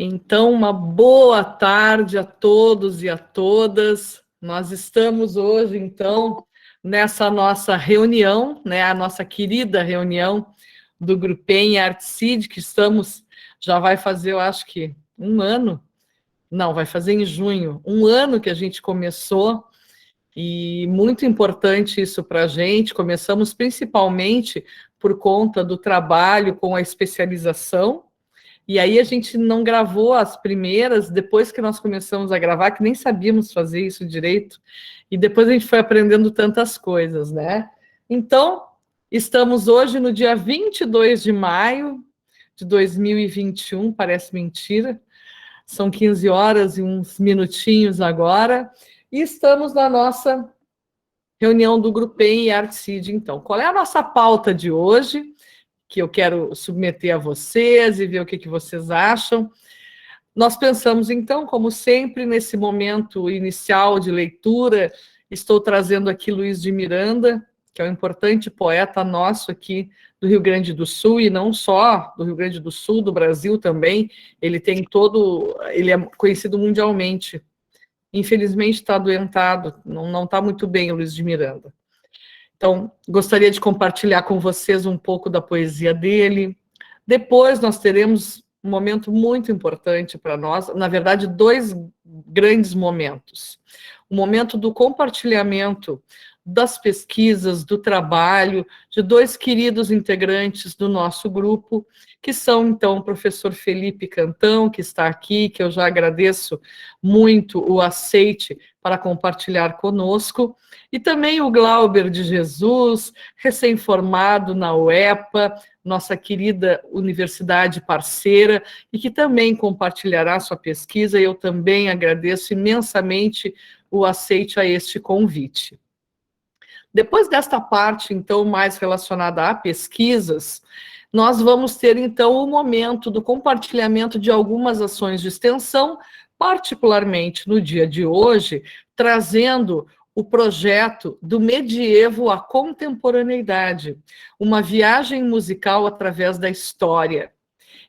Então, uma boa tarde a todos e a todas. Nós estamos hoje, então, nessa nossa reunião, né, a nossa querida reunião do Grupem Artcid, que já vai fazer, eu acho que um ano, não, vai fazer em junho, um ano que a gente começou, e muito importante isso para a gente. Começamos principalmente por conta do trabalho com a especialização. E aí a gente não gravou as primeiras, depois que nós começamos a gravar, que nem sabíamos fazer isso direito, e depois a gente foi aprendendo tantas coisas, né? Então, estamos hoje no dia 22 de maio de 2021, parece mentira, são 15 horas e uns minutinhos agora, e estamos na nossa reunião do Grupem e Artcid. Então, qual é a nossa pauta de hoje, que eu quero submeter a vocês e ver o que vocês acham? Nós pensamos, então, como sempre, nesse momento inicial de leitura, estou trazendo aqui Luiz de Miranda, que é um importante poeta nosso aqui do Rio Grande do Sul, e não só do Rio Grande do Sul, do Brasil também. Ele é conhecido mundialmente. Infelizmente está adoentado, não está muito bem o Luiz de Miranda. Então, gostaria de compartilhar com vocês um pouco da poesia dele. Depois nós teremos um momento muito importante para nós, na verdade, dois grandes momentos. O momento do compartilhamento das pesquisas, do trabalho, de dois queridos integrantes do nosso grupo, que são, então, o professor Felipe Cantão, que está aqui, que eu já agradeço muito o aceite para compartilhar conosco, e também o Glauber de Jesus, recém-formado na UEPA, nossa querida universidade parceira, e que também compartilhará sua pesquisa, e eu também agradeço imensamente o aceite a este convite. Depois desta parte, então, mais relacionada a pesquisas, nós vamos ter, então, o momento do compartilhamento de algumas ações de extensão, particularmente no dia de hoje, trazendo o projeto do medievo à contemporaneidade, uma viagem musical através da história.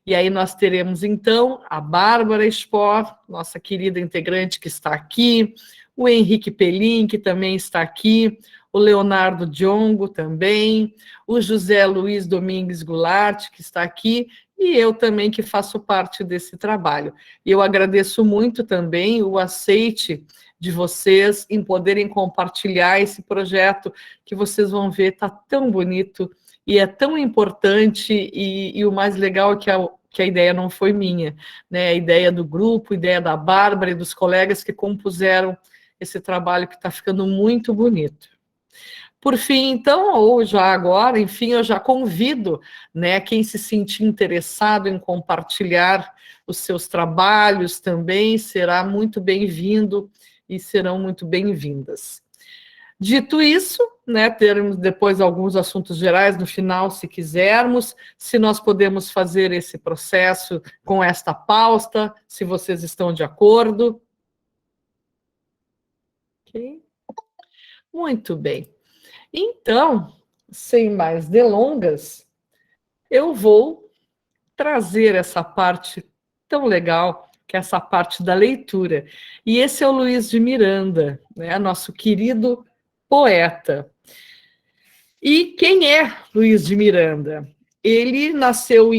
E aí nós teremos, então, a Bárbara Spohr, nossa querida integrante que está aqui, o Henrique Pelim, que também está aqui, o Leonardo Diongo também, o José Luiz Domingues Goulart, que está aqui, e eu também, que faço parte desse trabalho. E eu agradeço muito também o aceite de vocês em poderem compartilhar esse projeto, que vocês vão ver, está tão bonito e é tão importante, e o mais legal é que a ideia não foi minha, né? A ideia do grupo, a ideia da Bárbara e dos colegas que compuseram esse trabalho, que está ficando muito bonito. Por fim, então, ou já agora, enfim, eu já convido, né, quem se sentir interessado em compartilhar os seus trabalhos também, será muito bem-vindo e serão muito bem-vindas. Dito isso, né, teremos depois alguns assuntos gerais no final, se quisermos, se nós podemos fazer esse processo com esta pauta, se vocês estão de acordo. Ok? Muito bem. Então, sem mais delongas, eu vou trazer essa parte tão legal, que é essa parte da leitura. E esse é o Luiz de Miranda, né, nosso querido poeta. E quem é Luiz de Miranda? Ele nasceu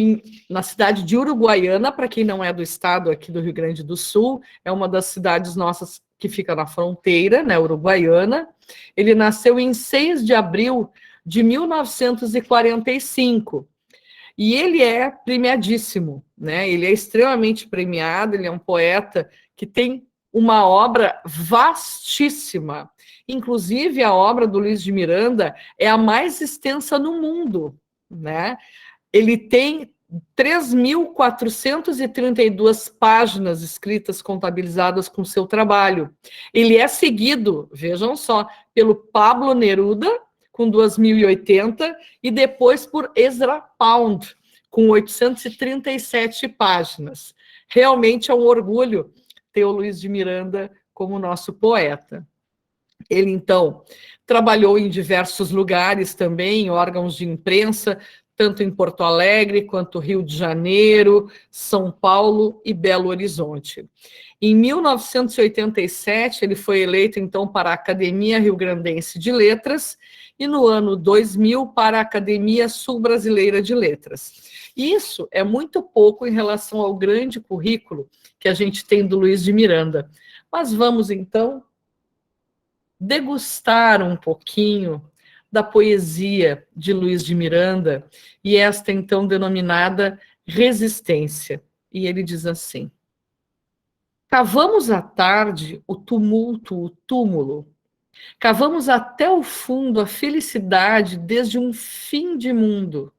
na cidade de Uruguaiana, para quem não é do estado aqui do Rio Grande do Sul, é uma das cidades nossas que fica na fronteira, né, Uruguaiana. Ele nasceu em 6 de abril de 1945. E ele é premiadíssimo, né? Ele é extremamente premiado, ele é um poeta que tem uma obra vastíssima. Inclusive, a obra do Luiz de Miranda é a mais extensa no mundo, né? Ele tem 3.432 páginas escritas, contabilizadas com seu trabalho. Ele é seguido, vejam só, pelo Pablo Neruda, com 2.080, e depois por Ezra Pound, com 837 páginas. Realmente é um orgulho ter o Luiz de Miranda como nosso poeta. Ele, então, trabalhou em diversos lugares também, em órgãos de imprensa, tanto em Porto Alegre, quanto Rio de Janeiro, São Paulo e Belo Horizonte. Em 1987, ele foi eleito, então, para a Academia Rio-Grandense de Letras e, no ano 2000, para a Academia Sul-Brasileira de Letras. Isso é muito pouco em relação ao grande currículo que a gente tem do Luiz de Miranda. Mas vamos, então, degustar um pouquinho da poesia de Luiz de Miranda, e esta, então, denominada Resistência. E ele diz assim: cavamos à tarde o tumulto, o túmulo. Cavamos até o fundo a felicidade desde um fim de mundo.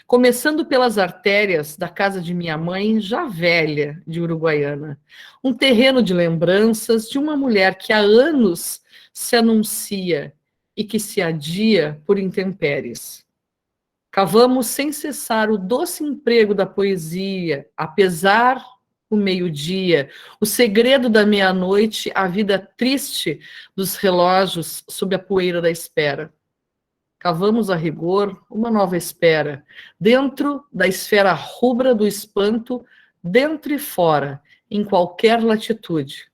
Começando pelas artérias da casa de minha mãe, já velha, de Uruguaiana. Um terreno de lembranças de uma mulher que há anos se anuncia e que se adia por intempéries. Cavamos sem cessar o doce emprego da poesia, apesar o meio-dia, o segredo da meia-noite, a vida triste dos relógios sob a poeira da espera. Cavamos a rigor uma nova espera, dentro da esfera rubra do espanto, dentro e fora, em qualquer latitude.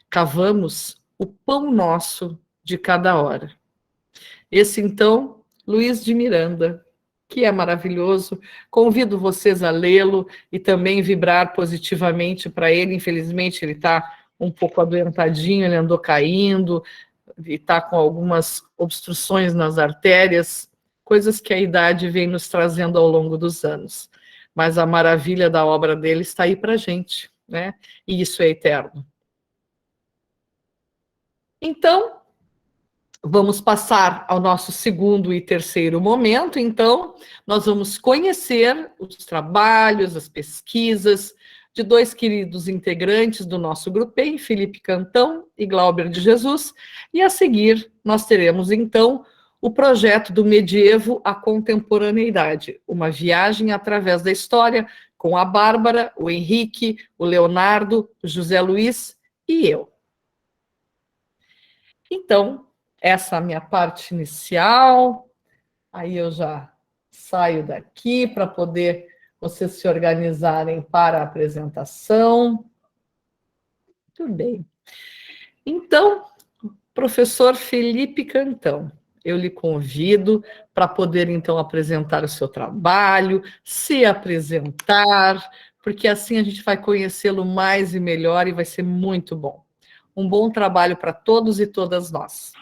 Cavamos o pão nosso de cada hora. Esse, então, Luiz de Miranda, que é maravilhoso. Convido vocês a lê-lo e também vibrar positivamente para ele. Infelizmente, ele está um pouco adoentadinho, ele andou caindo, e está com algumas obstruções nas artérias, coisas que a idade vem nos trazendo ao longo dos anos. Mas a maravilha da obra dele está aí para a gente, né? E isso é eterno. Então, vamos passar ao nosso segundo e terceiro momento. Então, nós vamos conhecer os trabalhos, as pesquisas de dois queridos integrantes do nosso grupinho, Felipe Cantão e Glauber de Jesus, e a seguir nós teremos, então, o projeto do Medievo à Contemporaneidade, uma viagem através da história, com a Bárbara, o Henrique, o Leonardo, o José Luiz e eu. Então, essa é a minha parte inicial, aí eu já saio daqui para poder vocês se organizarem para a apresentação. Tudo bem. Então, professor Felipe Cantão, eu lhe convido para poder, então, apresentar o seu trabalho, se apresentar, porque assim a gente vai conhecê-lo mais e melhor e vai ser muito bom. Um bom trabalho para todos e todas nós.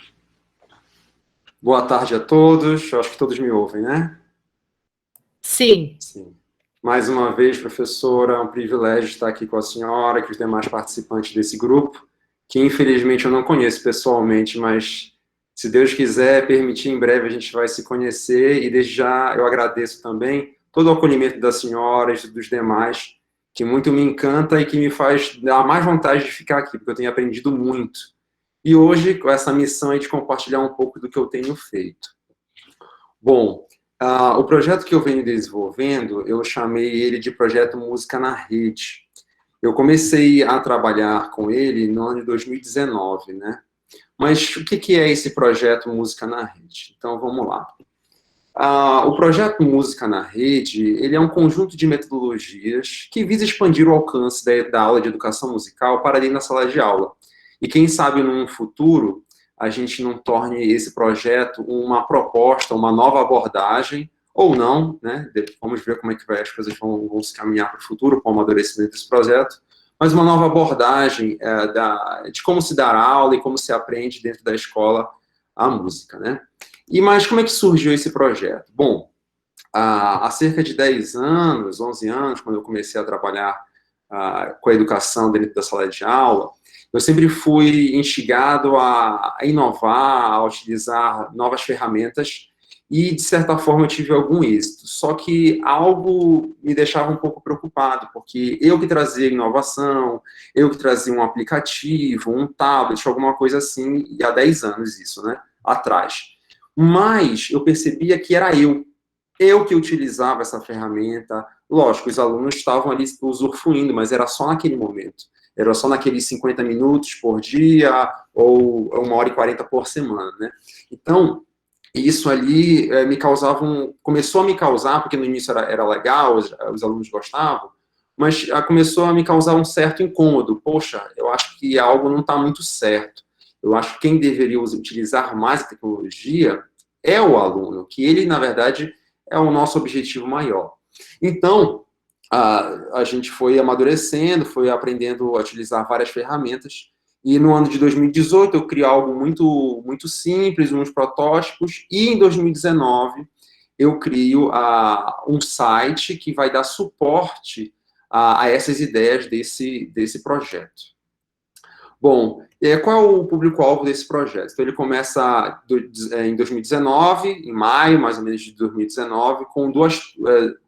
Boa tarde a todos, eu acho que todos me ouvem, né? Sim. Sim. Mais uma vez, professora, é um privilégio estar aqui com a senhora, com os demais participantes desse grupo, que infelizmente eu não conheço pessoalmente, mas se Deus quiser permitir, em breve a gente vai se conhecer, e desde já eu agradeço também todo o acolhimento da senhora e dos demais, que muito me encanta e que me faz dar mais vontade de ficar aqui, porque eu tenho aprendido muito. E hoje, com essa missão aí de compartilhar um pouco do que eu tenho feito. Bom, o projeto que eu venho desenvolvendo, eu chamei ele de Projeto Música na Rede. Eu comecei a trabalhar com ele no ano de 2019, né? Mas o que é esse projeto Música na Rede? Então, vamos lá. O projeto Música na Rede, ele é um conjunto de metodologias que visa expandir o alcance da aula de educação musical para dentro da sala de aula. E quem sabe, num futuro, a gente não torne esse projeto uma proposta, uma nova abordagem, ou não, né? Vamos ver como é que as coisas vão se caminhar para o futuro, com o amadurecimento desse projeto, mas uma nova abordagem de como se dar aula e como se aprende dentro da escola a música, né? Mas como é que surgiu esse projeto? Bom, há cerca de 10 anos, 11 anos, quando eu comecei a trabalhar com a educação dentro da sala de aula, eu sempre fui instigado a inovar, a utilizar novas ferramentas e, de certa forma, eu tive algum êxito. Só que algo me deixava um pouco preocupado, porque eu que trazia inovação, eu que trazia um aplicativo, um tablet, alguma coisa assim, e há 10 anos isso, né, atrás. Mas eu percebia que era eu que utilizava essa ferramenta. Lógico, os alunos estavam ali usufruindo, mas era só naquele momento. Era só naqueles 50 minutos por dia, ou 1h40 por semana, né? Então, E isso ali me causava começou a me causar, porque no início era legal, os alunos gostavam, mas começou a me causar um certo incômodo. Poxa, eu acho que algo não está muito certo. Eu acho que quem deveria utilizar mais a tecnologia é o aluno, que ele, na verdade, é o nosso objetivo maior. Então, a gente foi amadurecendo, foi aprendendo a utilizar várias ferramentas, e no ano de 2018 eu criei algo muito, muito simples, uns protótipos, e em 2019 eu crio um site que vai dar suporte a essas ideias desse projeto. Bom, qual é o público-alvo desse projeto? Então, ele começa em 2019, em maio, mais ou menos, de 2019, com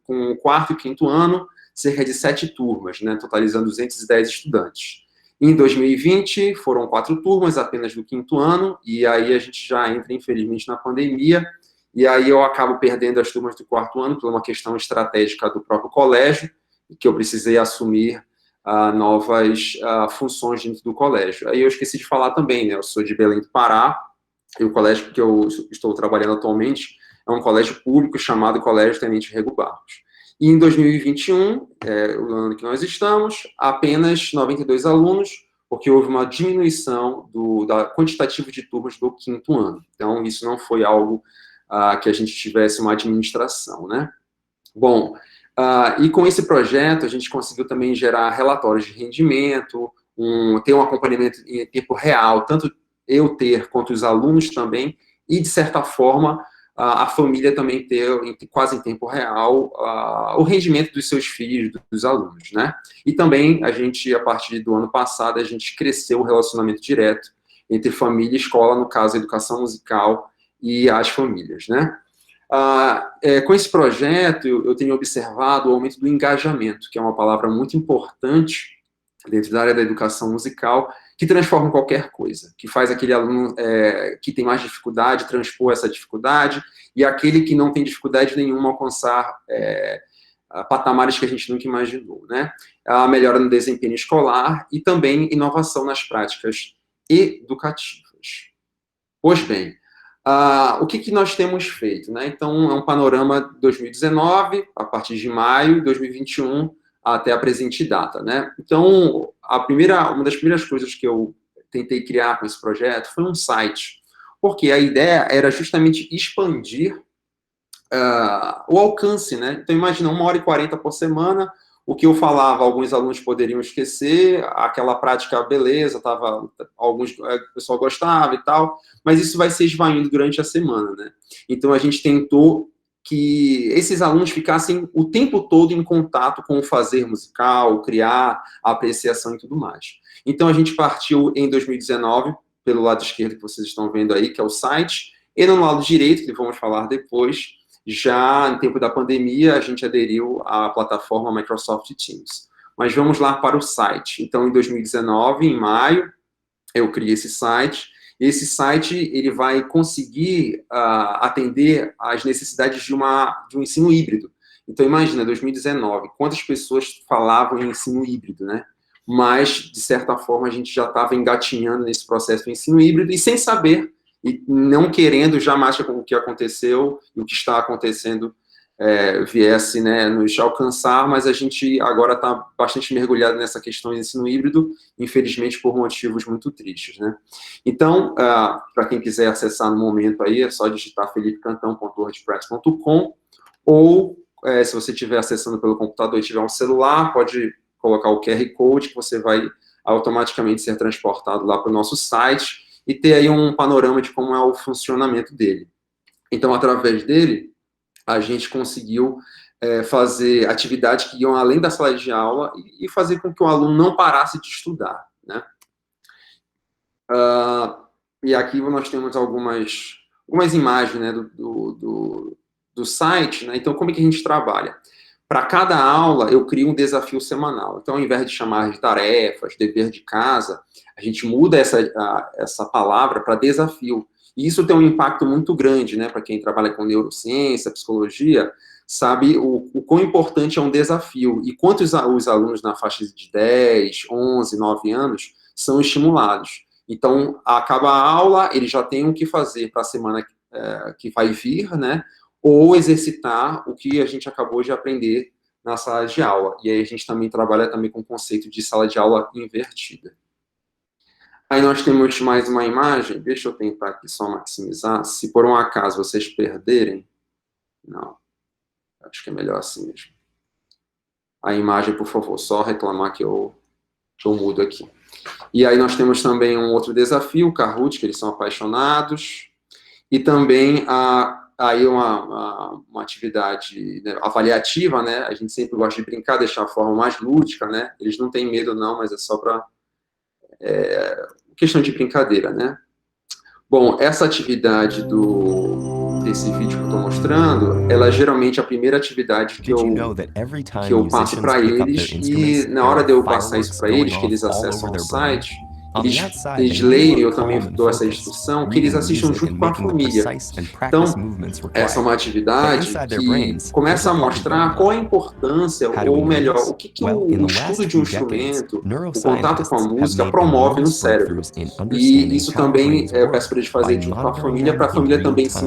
o quarto e quinto ano, cerca de 7 turmas, né, totalizando 210 estudantes. Em 2020, foram 4 turmas apenas do quinto ano, e aí a gente já entra, infelizmente, na pandemia, e aí eu acabo perdendo as turmas do quarto ano por uma questão estratégica do próprio colégio, que eu precisei assumir novas funções dentro do colégio. Aí eu esqueci de falar também, né? Eu sou de Belém do Pará, e o colégio que eu estou trabalhando atualmente é um colégio público chamado Colégio Tenente Rego Barros. E em 2021, o ano que nós estamos, apenas 92 alunos, porque houve uma diminuição da quantitativo de turmas do quinto ano. Então, isso não foi algo que a gente tivesse uma administração, né? Bom, e com esse projeto, a gente conseguiu também gerar relatórios de rendimento, ter um acompanhamento em tempo real, tanto eu ter quanto os alunos também, e, de certa forma, a família também ter, quase em tempo real, o rendimento dos seus filhos, dos alunos, né? E também, a gente, a partir do ano passado, a gente cresceu o relacionamento direto entre família e escola, no caso, a educação musical e as famílias, né? Com esse projeto, eu tenho observado o aumento do engajamento, que é uma palavra muito importante dentro da área da educação musical, que transforma qualquer coisa, que faz aquele aluno que tem mais dificuldade transpor essa dificuldade, e aquele que não tem dificuldade nenhuma alcançar patamares que a gente nunca imaginou, né? A melhora no desempenho escolar e também inovação nas práticas educativas. Pois bem, o que nós temos feito, né? Então, é um panorama 2019, a partir de maio, 2021, até a presente data, né? Então, uma das primeiras coisas que eu tentei criar com esse projeto foi um site, porque a ideia era justamente expandir o alcance, né? Então, imagina, 1h40 por semana, o que eu falava, alguns alunos poderiam esquecer, aquela prática, beleza, o pessoal gostava e tal, mas isso vai se esvaindo durante a semana, né? Então, a gente tentou que esses alunos ficassem o tempo todo em contato com o fazer musical, criar, a apreciação e tudo mais. Então, a gente partiu em 2019, pelo lado esquerdo que vocês estão vendo aí, que é o site, e no lado direito, que vamos falar depois, já no tempo da pandemia, a gente aderiu à plataforma Microsoft Teams. Mas vamos lá para o site. Então, em 2019, em maio, eu criei esse site. Esse site ele vai conseguir atender às necessidades de um ensino híbrido. Então, imagina, 2019, quantas pessoas falavam em ensino híbrido, né? Mas, de certa forma, a gente já estava engatinhando nesse processo do ensino híbrido e sem saber e não querendo jamais que o que aconteceu e o que está acontecendo viesse, né, nos alcançar, mas a gente agora está bastante mergulhado nessa questão de ensino híbrido, infelizmente por motivos muito tristes, né? Então, para quem quiser acessar no momento aí, é só digitar felipecantão.wordpress.com ou, se você estiver acessando pelo computador e tiver um celular, pode colocar o QR Code que você vai automaticamente ser transportado lá para o nosso site e ter aí um panorama de como é o funcionamento dele. Então, através dele, a gente conseguiu fazer atividades que iam além da sala de aula e fazer com que o aluno não parasse de estudar, né? E aqui nós temos algumas imagens, né, do site, né? Então, como é que a gente trabalha? Para cada aula, eu crio um desafio semanal. Então, ao invés de chamar de tarefas, dever de casa, a gente muda essa palavra para desafio. E isso tem um impacto muito grande, né? Para quem trabalha com neurociência, psicologia, sabe o quão importante é um desafio. E quantos os alunos na faixa de 10, 11, 9 anos são estimulados. Então, acaba a aula, ele já tem o que fazer para a semana que vai vir, né? Ou exercitar o que a gente acabou de aprender na sala de aula. E aí a gente também trabalha também com o conceito de sala de aula invertida. Aí nós temos mais uma imagem, deixa eu tentar aqui só maximizar. Se por um acaso vocês perderem, não, acho que é melhor assim mesmo. A imagem, por favor, só reclamar que eu mudo aqui. E aí nós temos também um outro desafio, o Kahoot, que eles são apaixonados, e também aí uma atividade, né, avaliativa, né? A gente sempre gosta de brincar, deixar a forma mais lúdica, né? Eles não têm medo não, mas é só para questão de brincadeira, né? Bom, essa atividade desse vídeo que eu estou mostrando, ela é geralmente a primeira atividade que eu passo para eles, e na hora de eu passar isso para eles, que eles acessam o site, eles leem, eu também dou essa instrução, que eles assistam junto com a família. Então, essa é uma atividade que começa a mostrar qual a importância, ou melhor, o que o estudo de um instrumento, o contato com a música promove no cérebro. E isso também eu peço para eles fazerem junto com a família também se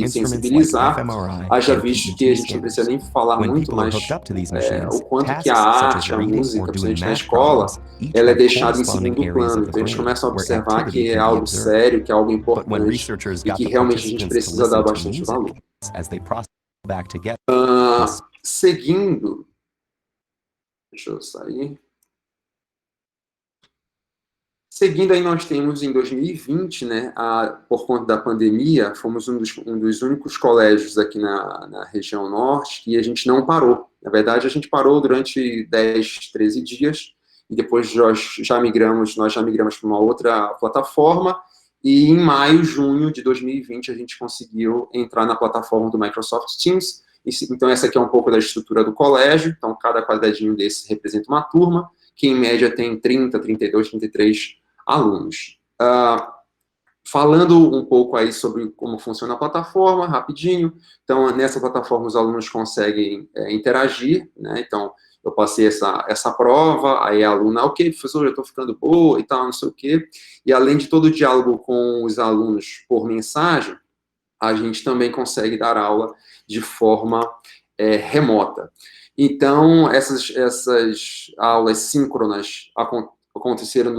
sensibilizar, haja visto que a gente não precisa nem falar muito, mas o quanto que a arte, a música, principalmente na escola, ela é deixada em segundo plano. Então eles começam a observar que é algo sério, que é algo importante e que realmente a gente precisa dar bastante valor. Seguindo, deixa eu sair. Seguindo aí, nós temos em 2020, né, por conta da pandemia, fomos um dos únicos colégios aqui na região norte que a gente não parou. Na verdade, a gente parou durante 10, 13 dias, e depois nós já migramos para uma outra plataforma, e em maio, junho de 2020, a gente conseguiu entrar na plataforma do Microsoft Teams. Então, essa aqui é um pouco da estrutura do colégio. Então, cada quadradinho desse representa uma turma, que em média tem 30, 32, 33 alunos. Falando um pouco aí sobre como funciona a plataforma, rapidinho. Então, nessa plataforma, os alunos conseguem interagir, né? Então, eu passei essa prova, aí a aluna, ok, professor, eu estou ficando boa e tal, não sei o quê. E além de todo o diálogo com os alunos por mensagem, a gente também consegue dar aula de forma remota. Então, essas aulas síncronas aconteceram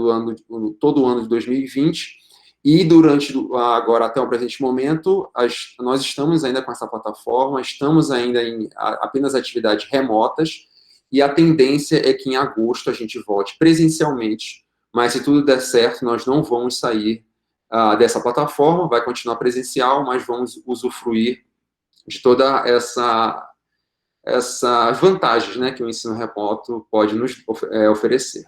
todo o ano de 2020, e durante, agora até o presente momento, nós estamos ainda com essa plataforma, estamos ainda em apenas atividades remotas, e a tendência é que em agosto a gente volte presencialmente, mas se tudo der certo, nós não vamos sair dessa plataforma, vai continuar presencial, mas vamos usufruir de toda essas vantagens, né, que o ensino remoto pode nos oferecer.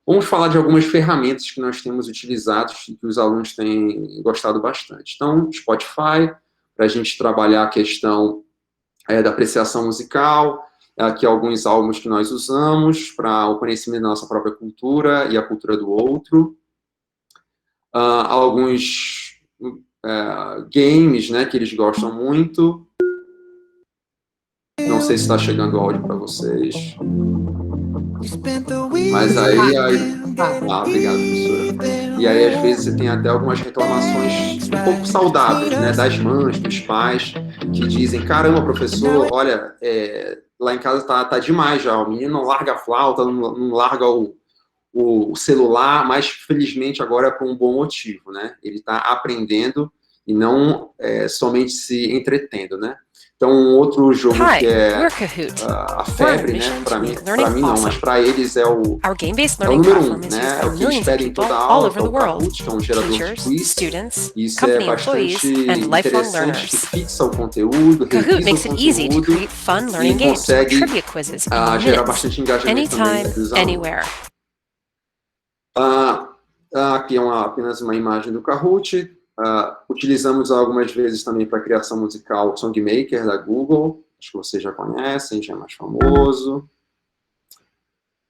Vamos falar de algumas ferramentas que nós temos utilizado e que os alunos têm gostado bastante. Então, Spotify, para a gente trabalhar a questão da apreciação musical, aqui alguns álbuns que nós usamos para o conhecimento da nossa própria cultura e a cultura do outro. Alguns games, né, que eles gostam muito. Não sei se está chegando o áudio para vocês. Mas aí obrigado, professora. E aí, às vezes, você tem até algumas reclamações um pouco saudáveis, né, das mães, dos pais, que dizem, caramba, professor, olha, lá em casa tá demais já, o menino não larga a flauta, não larga o celular, mas, felizmente, agora é por um bom motivo, né? Ele está aprendendo e não somente se entretendo, né? Então, um outro jogo que é a febre, né? Para mim não, mas para eles é o número 1, né? É o que eles pedem em toda a aula, que é o Kahoot, que é um gerador de quiz. Isso é bastante interessante, que fixa o conteúdo, revisa o conteúdo e consegue gerar bastante engajamento também dos alunos. Aqui é apenas uma imagem do Kahoot. Utilizamos algumas vezes também para a criação musical Songmaker da Google, acho que vocês já conhecem, já é mais famoso.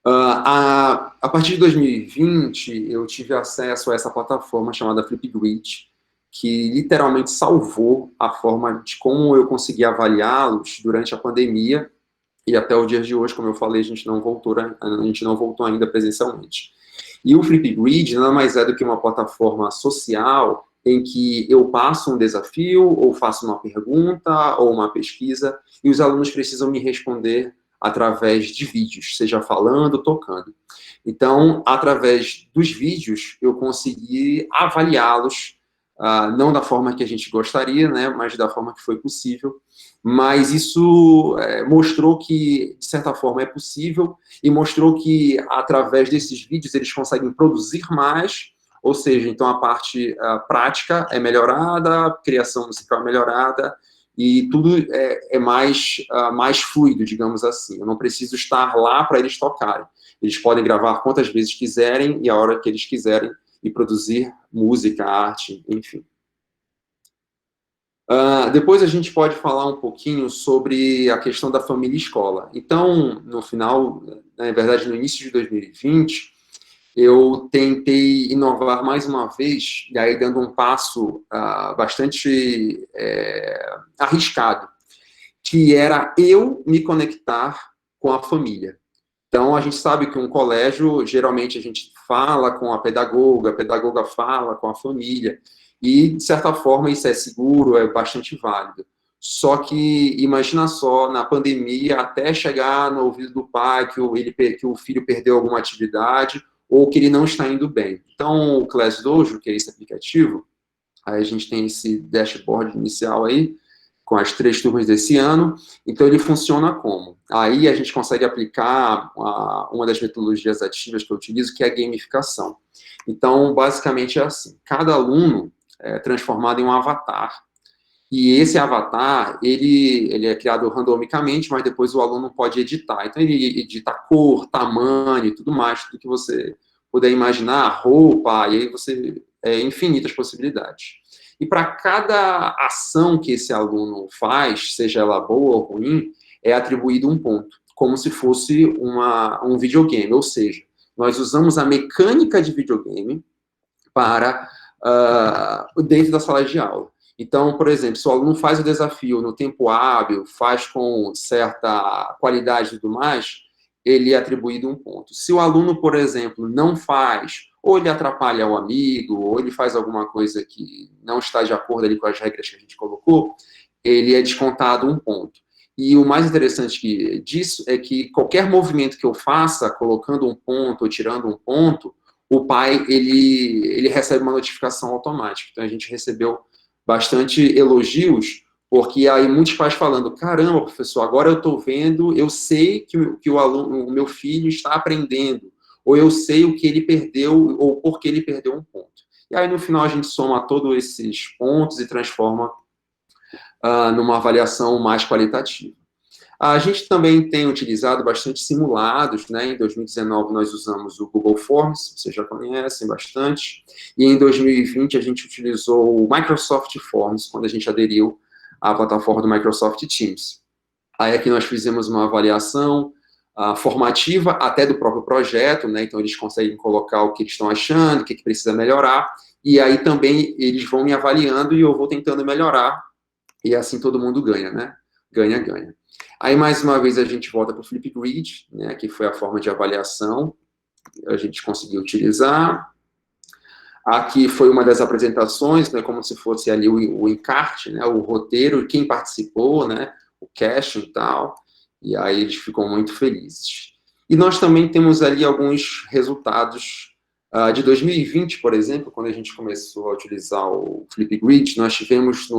A partir de 2020, eu tive acesso a essa plataforma chamada Flipgrid, que literalmente salvou a forma de como eu consegui avaliá-los durante a pandemia, e até o dia de hoje, como eu falei, a gente não voltou ainda presencialmente. E o Flipgrid nada mais é do que uma plataforma social em que eu passo um desafio, ou faço uma pergunta, ou uma pesquisa, e os alunos precisam me responder através de vídeos, seja falando, tocando. Então, através dos vídeos, eu consegui avaliá-los, não da forma que a gente gostaria, né, mas da forma que foi possível. Mas isso mostrou que, de certa forma, é possível, e mostrou que, através desses vídeos, eles conseguem produzir mais, ou seja, então a parte prática é melhorada, a criação musical é melhorada, e tudo é mais fluido, digamos assim. Eu não preciso estar lá para eles tocarem. Eles podem gravar quantas vezes quiserem e a hora que eles quiserem e produzir música, arte, enfim. Depois a gente pode falar um pouquinho sobre a questão da família e escola. Então, no final, na verdade, no início de 2020, eu tentei inovar mais uma vez, e aí dando um passo bastante arriscado, que era eu me conectar com a família. Então, a gente sabe que um colégio, geralmente a gente fala com a pedagoga fala com a família, e, de certa forma, isso é seguro, é bastante válido. Só que, imagina só, na pandemia, até chegar no ouvido do pai que o filho perdeu alguma atividade, ou que ele não está indo bem. Então, o Class Dojo, que é esse aplicativo, aí a gente tem esse dashboard inicial aí, com as 3 turmas desse ano. Então, ele funciona como? Aí a gente consegue aplicar uma das metodologias ativas que eu utilizo, que é a gamificação. Então, basicamente é assim, cada aluno é transformado em um avatar, e esse avatar, ele é criado randomicamente, mas depois o aluno pode editar. Então, ele edita cor, tamanho e tudo mais, tudo que você puder imaginar, roupa, e aí você... infinitas possibilidades. E para cada ação que esse aluno faz, seja ela boa ou ruim, é atribuído um ponto, como se fosse um videogame. Ou seja, nós usamos a mecânica de videogame para dentro da sala de aula. Então, por exemplo, se o aluno faz o desafio no tempo hábil, faz com certa qualidade e tudo mais, ele é atribuído um ponto. Se o aluno, por exemplo, não faz, ou ele atrapalha o amigo, ou ele faz alguma coisa que não está de acordo ali com as regras que a gente colocou, ele é descontado um ponto. E o mais interessante disso é que qualquer movimento que eu faça, colocando um ponto ou tirando um ponto, o pai, ele recebe uma notificação automática. Então, a gente recebeu bastante elogios, porque aí muitos pais falando, caramba, professor, agora eu estou vendo, eu sei que o meu filho está aprendendo, ou eu sei o que ele perdeu, ou por que ele perdeu um ponto. E aí, no final, a gente soma todos esses pontos e transforma numa avaliação mais qualitativa. A gente também tem utilizado bastante simulados, né? Em 2019 nós usamos o Google Forms, vocês já conhecem bastante, e em 2020 a gente utilizou o Microsoft Forms, quando a gente aderiu à plataforma do Microsoft Teams. Aí aqui nós fizemos uma avaliação formativa até do próprio projeto, né? Então eles conseguem colocar o que eles estão achando, o que precisa melhorar, e aí também eles vão me avaliando e eu vou tentando melhorar, e assim todo mundo ganha, né? Ganha, ganha. Aí, mais uma vez, a gente volta para o Flipgrid, né, que foi a forma de avaliação que a gente conseguiu utilizar. Aqui foi uma das apresentações, né, como se fosse ali o encarte, né, o roteiro, quem participou, né, o casting e tal, e aí eles ficam muito felizes. E nós também temos ali alguns resultados de 2020, por exemplo, quando a gente começou a utilizar o Flipgrid, nós tivemos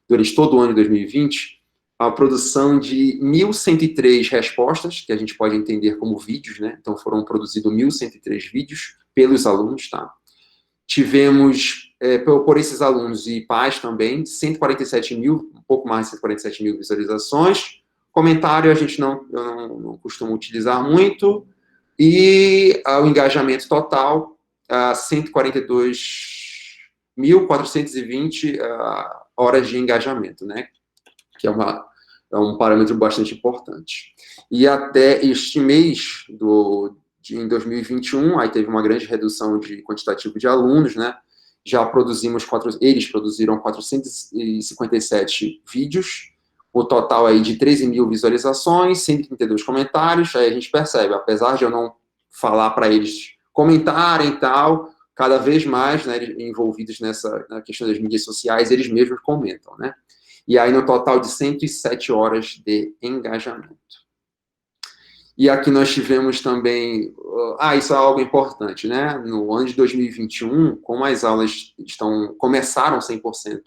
durante todo o ano de 2020, a produção de 1.103 respostas, que a gente pode entender como vídeos, né? Então, foram produzidos 1.103 vídeos pelos alunos, tá? Tivemos, por esses alunos e pais também, 147 mil, um pouco mais de 147 mil visualizações. Comentário eu não costumo utilizar muito. E o engajamento total, 142.420 horas de engajamento, né? Que é um parâmetro bastante importante. E até este mês, em 2021, aí teve uma grande redução de quantitativo de alunos, né? Eles produziram 457 vídeos, o total aí de 13 mil visualizações, 132 comentários, aí a gente percebe, apesar de eu não falar para eles comentarem e tal, cada vez mais, né, envolvidos na questão das mídias sociais, eles mesmos comentam, né? E aí, no total de 107 horas de engajamento. E aqui nós tivemos também... isso é algo importante, né? No ano de 2021, como as aulas começaram 100%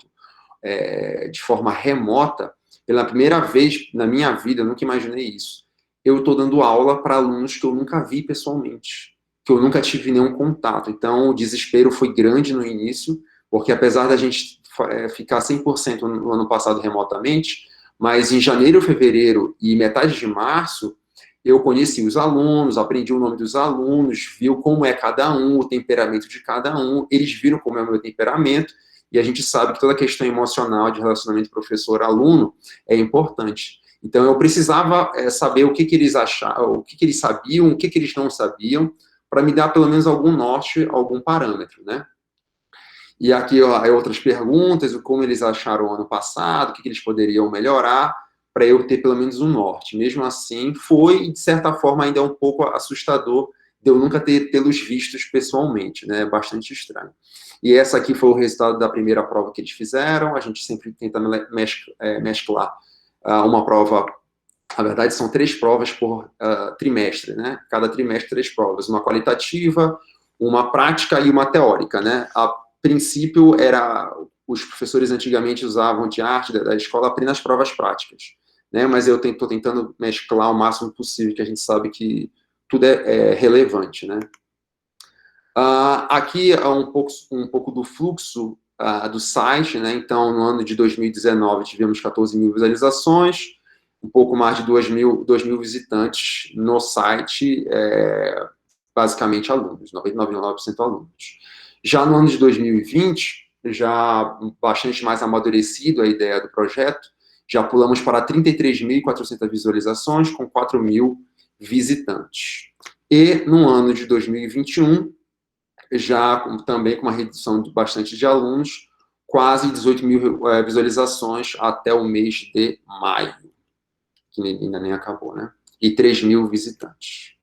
de forma remota, pela primeira vez na minha vida, eu nunca imaginei isso, eu estou dando aula para alunos que eu nunca vi pessoalmente, que eu nunca tive nenhum contato. Então, o desespero foi grande no início, porque apesar da gente ficar 100% no ano passado remotamente, mas em janeiro, fevereiro e metade de março, eu conheci os alunos, aprendi o nome dos alunos, viu como é cada um, o temperamento de cada um, eles viram como é o meu temperamento, e a gente sabe que toda a questão emocional de relacionamento professor-aluno é importante. Então, eu precisava saber o que eles achavam, o que eles sabiam, o que eles não sabiam, para me dar pelo menos algum norte, algum parâmetro, né? E aqui outras perguntas, como eles acharam o ano passado, o que eles poderiam melhorar, para eu ter pelo menos um norte. Mesmo assim, foi, de certa forma, ainda um pouco assustador de eu nunca tê-los vistos pessoalmente, né? Bastante estranho. E essa aqui foi o resultado da primeira prova que eles fizeram. A gente sempre tenta mesclar uma prova, na verdade, são 3 provas por trimestre, né? Cada trimestre, 3 provas. Uma qualitativa, uma prática e uma teórica, né? A princípio, os professores antigamente usavam de arte da escola apenas provas práticas, né? Mas eu estou tentando mesclar o máximo possível, que a gente sabe que tudo é relevante, né? Aqui é um pouco do fluxo do site, né? Então, no ano de 2019, tivemos 14 mil visualizações, um pouco mais de 2 mil visitantes no site, basicamente alunos, 99,9% alunos. Já no ano de 2020, já bastante mais amadurecido a ideia do projeto, já pulamos para 33.400 visualizações, com 4 mil visitantes. E no ano de 2021, já também com uma redução bastante de alunos, quase 18 mil visualizações até o mês de maio, que ainda nem acabou, né? E 3 mil visitantes.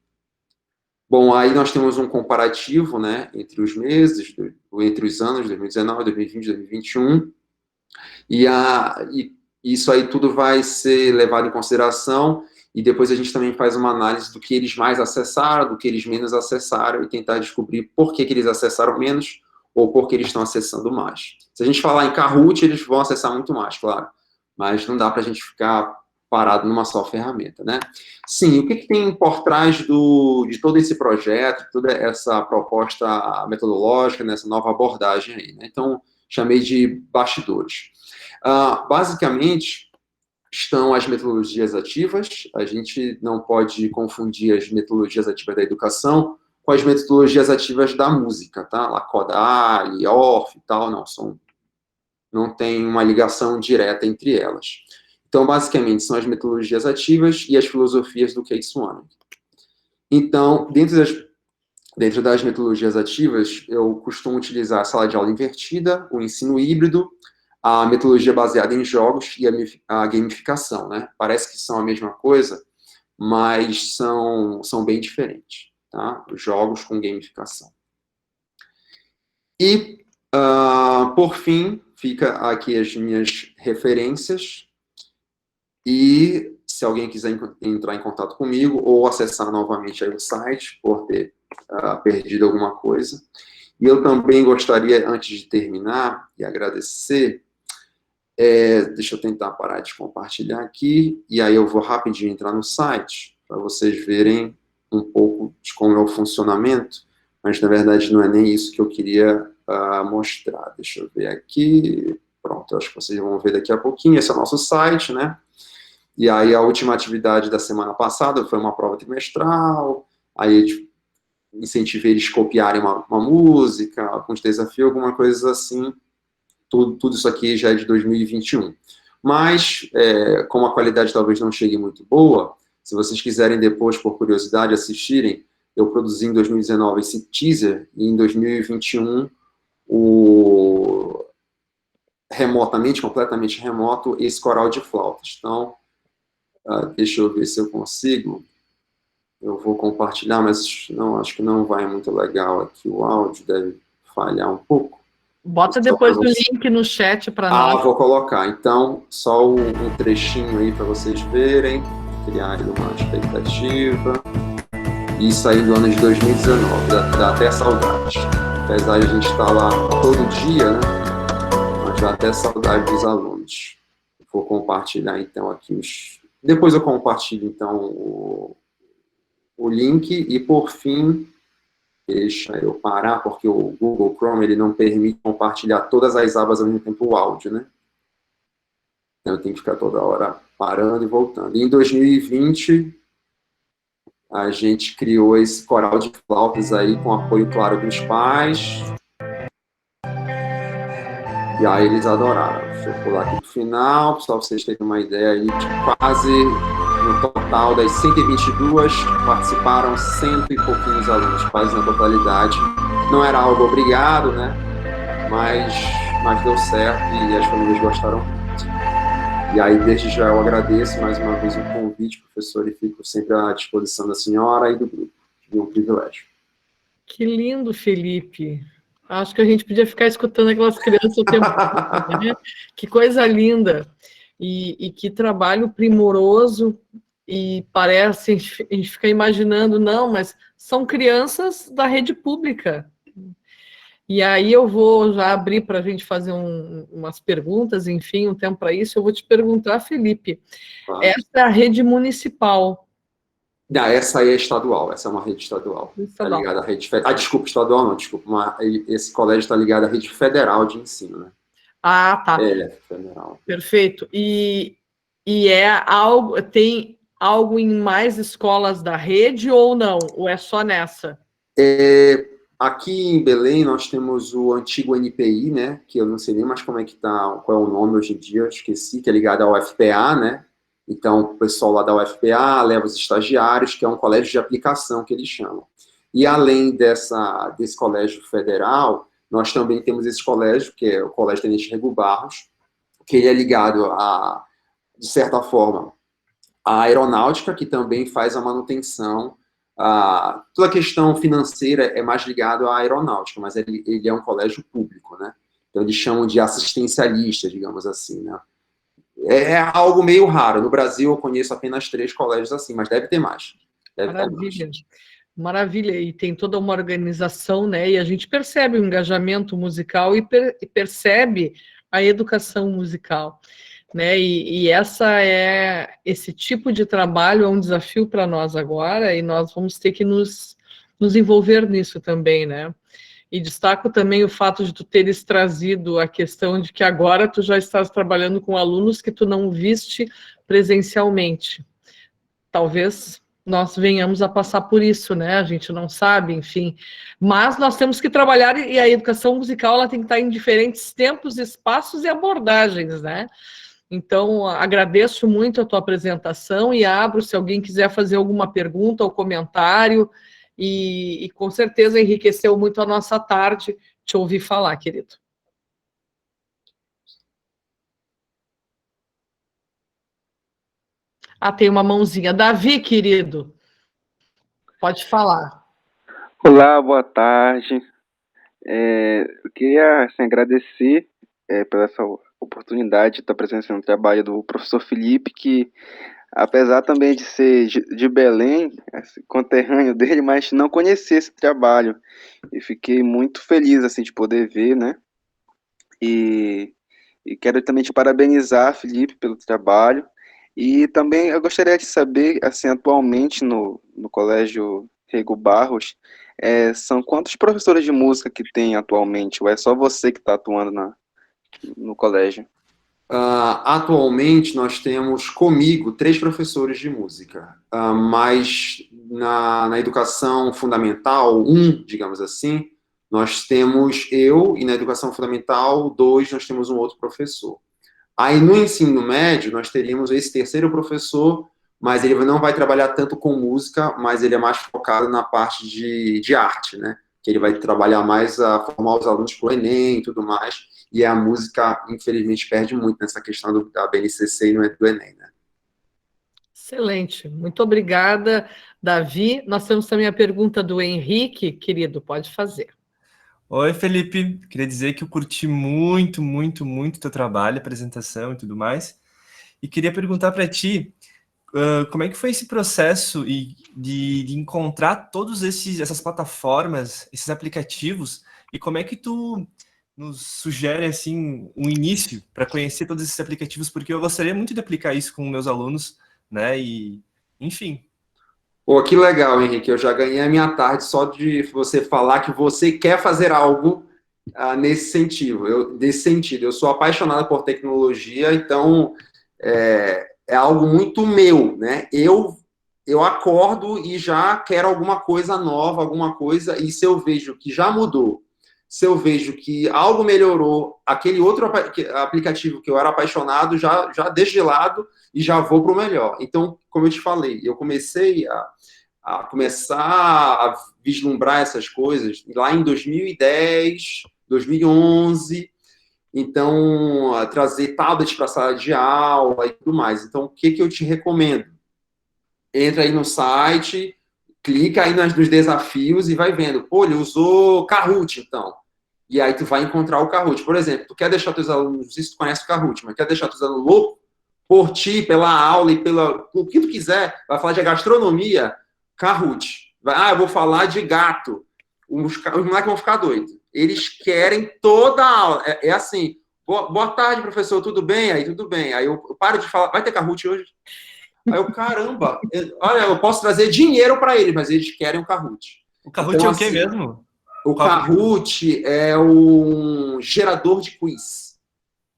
Bom, aí nós temos um comparativo, né, entre os meses, entre os anos 2019, 2020, 2021, e isso aí tudo vai ser levado em consideração, e depois a gente também faz uma análise do que eles mais acessaram, do que eles menos acessaram, e tentar descobrir por que eles acessaram menos, ou por que eles estão acessando mais. Se a gente falar em Kahoot, eles vão acessar muito mais, claro, mas não dá para a gente ficar parado numa só ferramenta, né? Sim, o que tem por trás de todo esse projeto, toda essa proposta metodológica, nessa nova abordagem aí, né? Então, chamei de bastidores. Basicamente, estão as metodologias ativas. A gente não pode confundir as metodologias ativas da educação com as metodologias ativas da música, tá? Lakodali, Orff e tal, não tem uma ligação direta entre elas. Então, basicamente, são as metodologias ativas e as filosofias do Keith Swanwick. Então, dentro das metodologias ativas, eu costumo utilizar a sala de aula invertida, o ensino híbrido, a metodologia baseada em jogos e a gamificação, né? Parece que são a mesma coisa, mas são bem diferentes, tá? Os jogos com gamificação. E, por fim, fica aqui as minhas referências. E se alguém quiser entrar em contato comigo ou acessar novamente aí o site por ter perdido alguma coisa. E eu também gostaria, antes de terminar e agradecer, deixa eu tentar parar de compartilhar aqui, e aí eu vou rapidinho entrar no site, para vocês verem um pouco de como é o funcionamento, mas na verdade não é nem isso que eu queria mostrar. Deixa eu ver aqui, pronto, acho que vocês vão ver daqui a pouquinho, esse é o nosso site, né? E aí a última atividade da semana passada foi uma prova trimestral, aí eu incentivei eles a copiarem uma música, alguns desafios, alguma coisa assim. Tudo isso aqui já é de 2021. Mas, como a qualidade talvez não chegue muito boa, se vocês quiserem depois, por curiosidade, assistirem, eu produzi em 2019 esse teaser, e em 2021, remotamente, completamente remoto, esse coral de flautas. Então, deixa eu ver se eu consigo. Eu vou compartilhar, mas não, acho que não vai muito legal aqui o áudio. falhar um pouco. Bota depois o link no chat para nós. Vou colocar. Então, só um trechinho aí para vocês verem, criar uma expectativa. Isso aí do ano de 2019, dá até saudade. Apesar de a gente estar lá todo dia, né? Mas dá até saudade dos alunos. Vou compartilhar então aqui Depois eu compartilho então o link e por fim, deixa eu parar, porque o Google Chrome ele não permite compartilhar todas as abas ao mesmo tempo o áudio, né? Então eu tenho que ficar toda hora parando e voltando. E em 2020, a gente criou esse coral de flautas aí com apoio, claro, dos pais. E aí eles adoraram. Deixa eu pular aqui pro final, só para vocês terem uma ideia aí de quase, no total das 122, participaram 100 e pouquinhos alunos, quase na totalidade. Não era algo obrigado, né? Mas deu certo e as famílias gostaram muito. E aí, desde já, eu agradeço mais uma vez o convite, professor, e fico sempre à disposição da senhora e do grupo. É um privilégio. Que lindo, Felipe. Acho que a gente podia ficar escutando aquelas crianças o tempo todo, né? Que coisa linda. E que trabalho primoroso. E parece, a gente fica imaginando, não, mas são crianças da rede pública. E aí eu vou já abrir para a gente fazer umas perguntas, enfim, um tempo para isso. Eu vou te perguntar, Felipe, essa é a rede municipal. Não, essa aí é estadual, essa é uma rede estadual. Está ligada à rede federal. Desculpa, estadual não, desculpa. Esse colégio está ligado à rede federal de ensino, né? Tá. Federal. Perfeito. E é algo, tem algo em mais escolas da rede ou não? Ou é só nessa? Aqui em Belém nós temos o antigo NPI, né? Que eu não sei nem mais como é que tá, qual é o nome hoje em dia, eu esqueci, que é ligado ao UFPA, né? Então, o pessoal lá da UFPA leva os estagiários, que é um colégio de aplicação, que eles chamam. E além desse colégio federal, nós também temos esse colégio, que é o Colégio Tenente Rego Barros, que ele é ligado, de certa forma, à aeronáutica, que também faz a manutenção. Toda a questão financeira é mais ligado à aeronáutica, mas ele é um colégio público, né? Então, eles chamam de assistencialista, digamos assim, né? É algo meio raro. No Brasil, eu conheço apenas 3 colégios assim, mas deve ter mais. Maravilha. Maravilha. E tem toda uma organização, né? E a gente percebe o engajamento musical e percebe a educação musical, né? E esse tipo de trabalho é um desafio para nós agora e nós vamos ter que nos envolver nisso também, né? E destaco também o fato de tu teres trazido a questão de que agora tu já estás trabalhando com alunos que tu não viste presencialmente. Talvez nós venhamos a passar por isso, né? A gente não sabe, enfim. Mas nós temos que trabalhar e a educação musical ela tem que estar em diferentes tempos, espaços e abordagens, né? Então, agradeço muito a tua apresentação e abro se alguém quiser fazer alguma pergunta ou comentário. E com certeza enriqueceu muito a nossa tarde te ouvir falar, querido. Tem uma mãozinha. Davi, querido, pode falar. Olá, boa tarde. Eu queria agradecer pela essa oportunidade de estar presenciando o trabalho do professor Felipe, que apesar também de ser de Belém, conterrâneo dele, mas não conhecia esse trabalho. E fiquei muito feliz assim, de poder ver, né? E quero também te parabenizar, Felipe, pelo trabalho. E também eu gostaria de saber, assim, atualmente no Colégio Rego Barros, são quantos professores de música que tem atualmente? Ou é só você que está atuando no colégio? Atualmente, nós temos comigo 3 professores de música, mas na educação fundamental, digamos assim, nós temos eu, e na educação fundamental, 2, nós temos um outro professor. Aí, no ensino médio, nós teríamos esse terceiro professor, mas ele não vai trabalhar tanto com música, mas ele é mais focado na parte de arte, né? Que ele vai trabalhar mais a formar os alunos para o Enem e tudo mais. E a música, infelizmente, perde muito nessa questão da BNCC e do Enem, né? Excelente. Muito obrigada, Davi. Nós temos também a pergunta do Henrique, querido, pode fazer. Oi, Felipe. Queria dizer que eu curti muito, muito, muito teu trabalho, apresentação e tudo mais. E queria perguntar para ti, como é que foi esse processo de encontrar todos essas plataformas, esses aplicativos, e como é que tu nos sugere assim um início para conhecer todos esses aplicativos, porque eu gostaria muito de aplicar isso com meus alunos, né? E enfim. Pô, que legal, Henrique. Eu já ganhei a minha tarde só de você falar que você quer fazer algo nesse sentido. Nesse sentido, eu sou apaixonado por tecnologia, então é algo muito meu, né? Eu acordo e já quero alguma coisa nova, alguma coisa, e se eu vejo que já mudou, se eu vejo que algo melhorou, aquele outro aplicativo que eu era apaixonado, já deixo de lado e já vou para o melhor. Então, como eu te falei, eu comecei a começar a vislumbrar essas coisas lá em 2010, 2011, então, trazer tablets para a sala de aula e tudo mais. Então, o que eu te recomendo? Entra aí no site, clica aí nos desafios e vai vendo. Pô, ele usou Kahoot, então. E aí tu vai encontrar o Kahoot. Por exemplo, tu quer deixar teus alunos, não sei se tu conhece o Kahoot, mas quer deixar teus alunos loucos por ti, pela aula e o que tu quiser, vai falar de gastronomia, Kahoot. Eu vou falar de gato. Os moleques vão ficar doidos. Eles querem toda a aula. É assim, boa tarde, professor, tudo bem? Aí, tudo bem. Aí eu paro de falar, vai ter Kahoot hoje? Aí eu, caramba, olha, eu posso trazer dinheiro para eles, mas eles querem o Kahoot. O Kahoot então, é o que mesmo? O Kahoot é um gerador de quiz.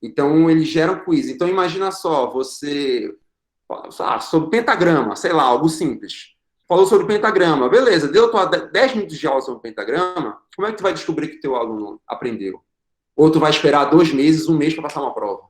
Então, ele gera um quiz. Então, imagina só, você... sobre pentagrama, sei lá, algo simples. Falou sobre pentagrama. Beleza, deu 10 minutos de aula sobre pentagrama, como é que tu vai descobrir que teu aluno aprendeu? Ou tu vai esperar 2 meses, 1 mês para passar uma prova?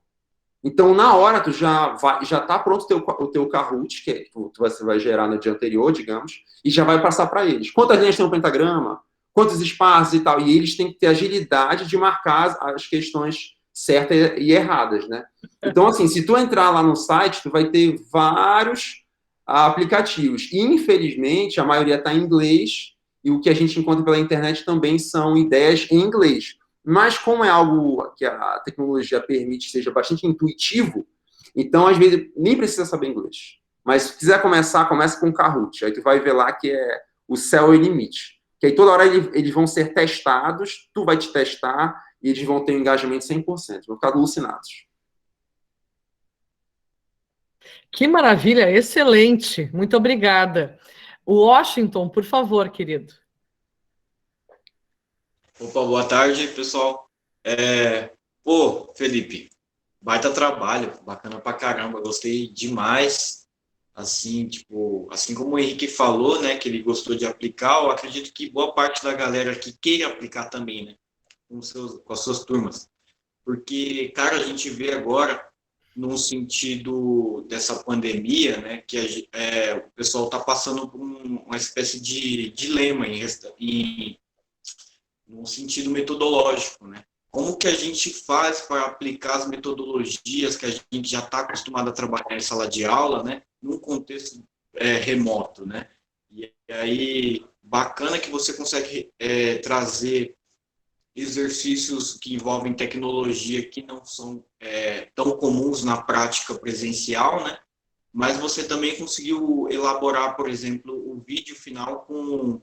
Então, na hora, tu já está pronto o teu Kahoot, que você vai gerar no dia anterior, digamos, e já vai passar para eles. Quantas linhas tem um pentagrama? Quantos espaços e tal? E eles têm que ter agilidade de marcar as questões certas e erradas, né? Então, assim, se tu entrar lá no site, tu vai ter vários aplicativos. E, infelizmente, a maioria está em inglês, e o que a gente encontra pela internet também são ideias em inglês. Mas como é algo que a tecnologia permite seja bastante intuitivo, então, às vezes, nem precisa saber inglês. Mas se quiser começar, começa com o Kahoot. Aí tu vai ver lá que o céu é o limite. Que aí toda hora eles vão ser testados, tu vai te testar, e eles vão ter um engajamento 100%. Vão ficar alucinados. Que maravilha, excelente. Muito obrigada. O Washington, por favor, querido. Opa, boa tarde, pessoal. Felipe, baita trabalho, bacana pra caramba, gostei demais. Assim, assim como o Henrique falou, né, que ele gostou de aplicar, eu acredito que boa parte da galera aqui queira aplicar também, né, com as suas turmas. Porque, cara, a gente vê agora, num sentido dessa pandemia, né, que o pessoal está passando por uma espécie de dilema no sentido metodológico, né? Como que a gente faz para aplicar as metodologias que a gente já está acostumado a trabalhar em sala de aula, né, num contexto remoto, né? E aí, bacana que você consegue trazer exercícios que envolvem tecnologia que não são tão comuns na prática presencial, né? Mas você também conseguiu elaborar, por exemplo, o vídeo final com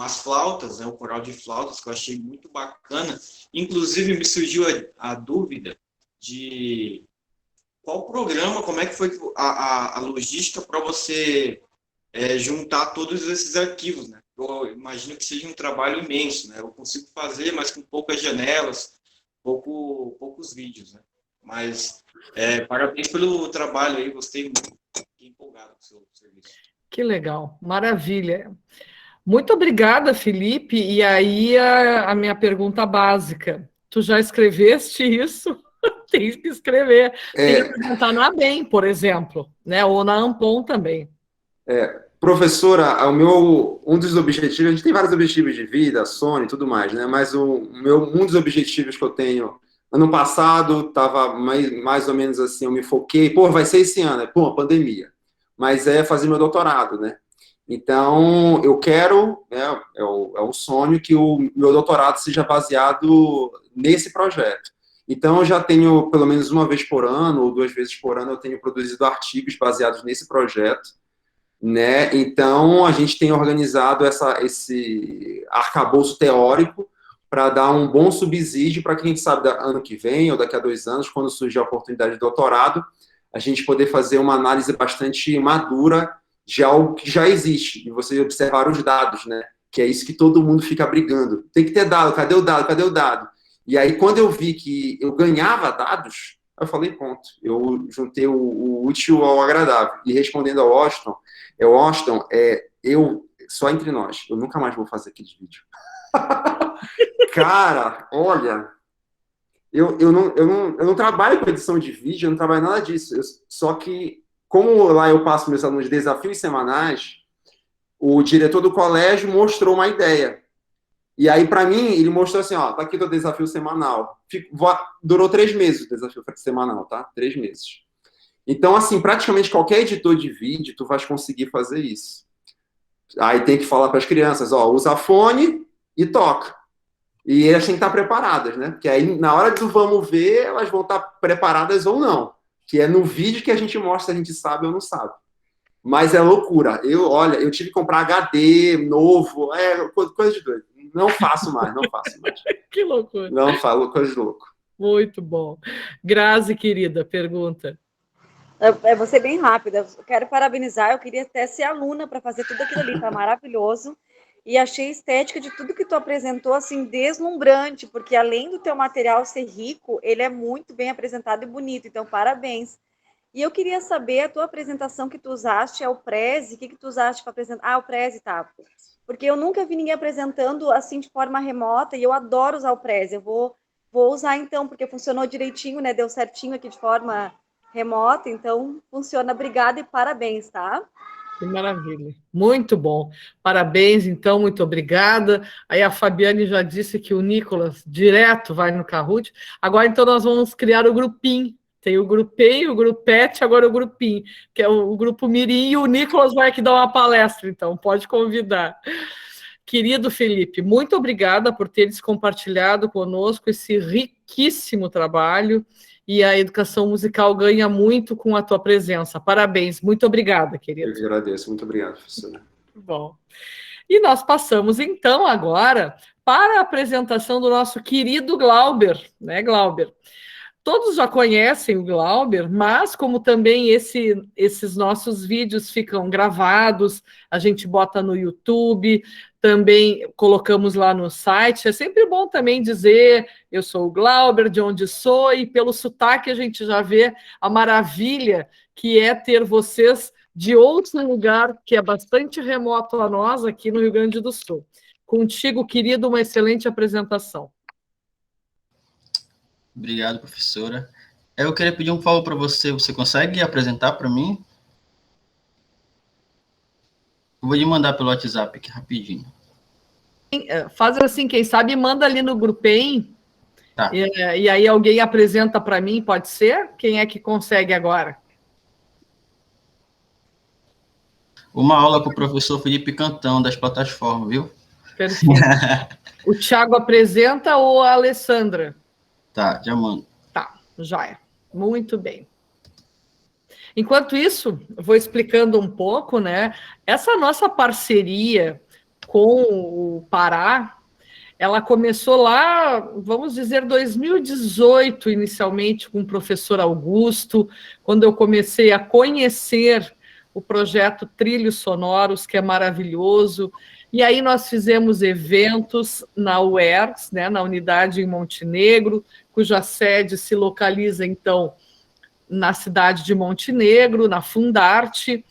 as flautas, né, o coral de flautas, que eu achei muito bacana. Inclusive, me surgiu a dúvida de qual programa, como é que foi a logística para você juntar todos esses arquivos, né? Eu imagino que seja um trabalho imenso, né? Eu consigo fazer, mas com poucas janelas, poucos vídeos, né? Mas parabéns pelo trabalho aí, gostei muito, fiquei empolgado com o seu serviço. Que legal, maravilha. Muito obrigada, Felipe. E aí a minha pergunta básica. Tu já escreveste isso? Tem que escrever. Tem que apresentar na ABEM, por exemplo, né? Ou na Ampon também. Professora, um dos objetivos, a gente tem vários objetivos de vida, Sony e tudo mais, né? Mas um dos objetivos que eu tenho, ano passado, estava mais ou menos assim, eu me foquei, vai ser esse ano, pandemia. Mas é fazer meu doutorado, né? Então, eu quero, né, é um sonho que o meu doutorado seja baseado nesse projeto. Então, eu já tenho, pelo menos uma vez por ano, ou 2 vezes por ano, eu tenho produzido artigos baseados nesse projeto, né? Então, a gente tem organizado esse arcabouço teórico para dar um bom subsídio para quem sabe, ano que vem, ou daqui a 2 anos, quando surgir a oportunidade de doutorado, a gente poder fazer uma análise bastante madura de algo que já existe, e você observar os dados, né? Que é isso que todo mundo fica brigando. Tem que ter dado, cadê o dado, cadê o dado? E aí, quando eu vi que eu ganhava dados, eu falei, ponto. Eu juntei o útil ao agradável. E respondendo ao Washington, só entre nós, eu nunca mais vou fazer aquele vídeo. Cara, olha, eu não trabalho com edição de vídeo, eu não trabalho nada disso. Só que, como lá eu passo meus alunos desafios semanais, o diretor do colégio mostrou uma ideia. E aí, para mim, ele mostrou assim, ó, tá aqui o desafio semanal. Durou 3 meses o desafio semanal, tá? 3 meses. Então, assim, praticamente qualquer editor de vídeo, tu vai conseguir fazer isso. Aí tem que falar para as crianças, ó, usa fone e toca. E elas têm que estar preparadas, né? Porque aí, na hora do vamos ver, elas vão estar preparadas ou não. Que é no vídeo que a gente mostra se a gente sabe ou não sabe. Mas é loucura. Olha, eu tive que comprar HD novo, coisa de doido. Não faço mais. Que loucura. Não falo, coisa de louco. Muito bom. Grazi, querida, pergunta. Vou ser bem rápida. Eu quero parabenizar. Eu queria até ser aluna para fazer tudo aquilo ali. Tá maravilhoso. E achei a estética de tudo que tu apresentou, assim, deslumbrante, porque além do teu material ser rico, ele é muito bem apresentado e bonito. Então, parabéns. E eu queria saber, a tua apresentação que tu usaste é o Prezi, o que tu usaste para apresentar? Ah, o Prezi, tá. Porque eu nunca vi ninguém apresentando assim de forma remota, e eu adoro usar o Prezi. Eu vou usar então, porque funcionou direitinho, né? Deu certinho aqui de forma remota, então funciona. Obrigada e parabéns, tá? Que maravilha. Muito bom. Parabéns, então, muito obrigada. Aí a Fabiane já disse que o Nicolas direto vai no Kahoot. Agora, então, nós vamos criar o grupinho. Tem o grupei, o grupete, agora o grupinho, que é o grupo Mirim, e o Nicolas vai aqui dar uma palestra, então, pode convidar. Querido Felipe, muito obrigada por teres compartilhado conosco esse riquíssimo trabalho, e a educação musical ganha muito com a tua presença. Parabéns, muito obrigada, querido. Eu que agradeço, muito obrigado, professora. Bom, e nós passamos, então, agora para a apresentação do nosso querido Glauber, né, Glauber? Todos já conhecem o Glauber, mas como também esses nossos vídeos ficam gravados, a gente bota no YouTube, também colocamos lá no site. É sempre bom também dizer, eu sou o Glauber, de onde sou, e pelo sotaque a gente já vê a maravilha que é ter vocês de outro lugar, que é bastante remoto a nós, aqui no Rio Grande do Sul. Contigo, querido, uma excelente apresentação. Obrigado, professora. Eu queria pedir um favor para você. Você consegue apresentar para mim? Eu vou lhe mandar pelo WhatsApp aqui rapidinho. Faz assim, quem sabe manda ali no grupinho. Tá. E aí alguém apresenta para mim, pode ser? Quem é que consegue agora? Uma aula com o professor Felipe Cantão, das plataformas, viu? Perfeito. O Thiago apresenta ou a Alessandra? Tá, já mando. Tá, já é. Muito bem. Enquanto isso, eu vou explicando um pouco, né? Essa nossa parceria com o Pará, ela começou lá, vamos dizer, 2018, inicialmente, com o professor Augusto, quando eu comecei a conhecer o projeto Trilhos Sonoros, que é maravilhoso. E aí nós fizemos eventos na UERGS, né, na unidade em Montenegro, cuja sede se localiza, então, na cidade de Montenegro, na Fundarte,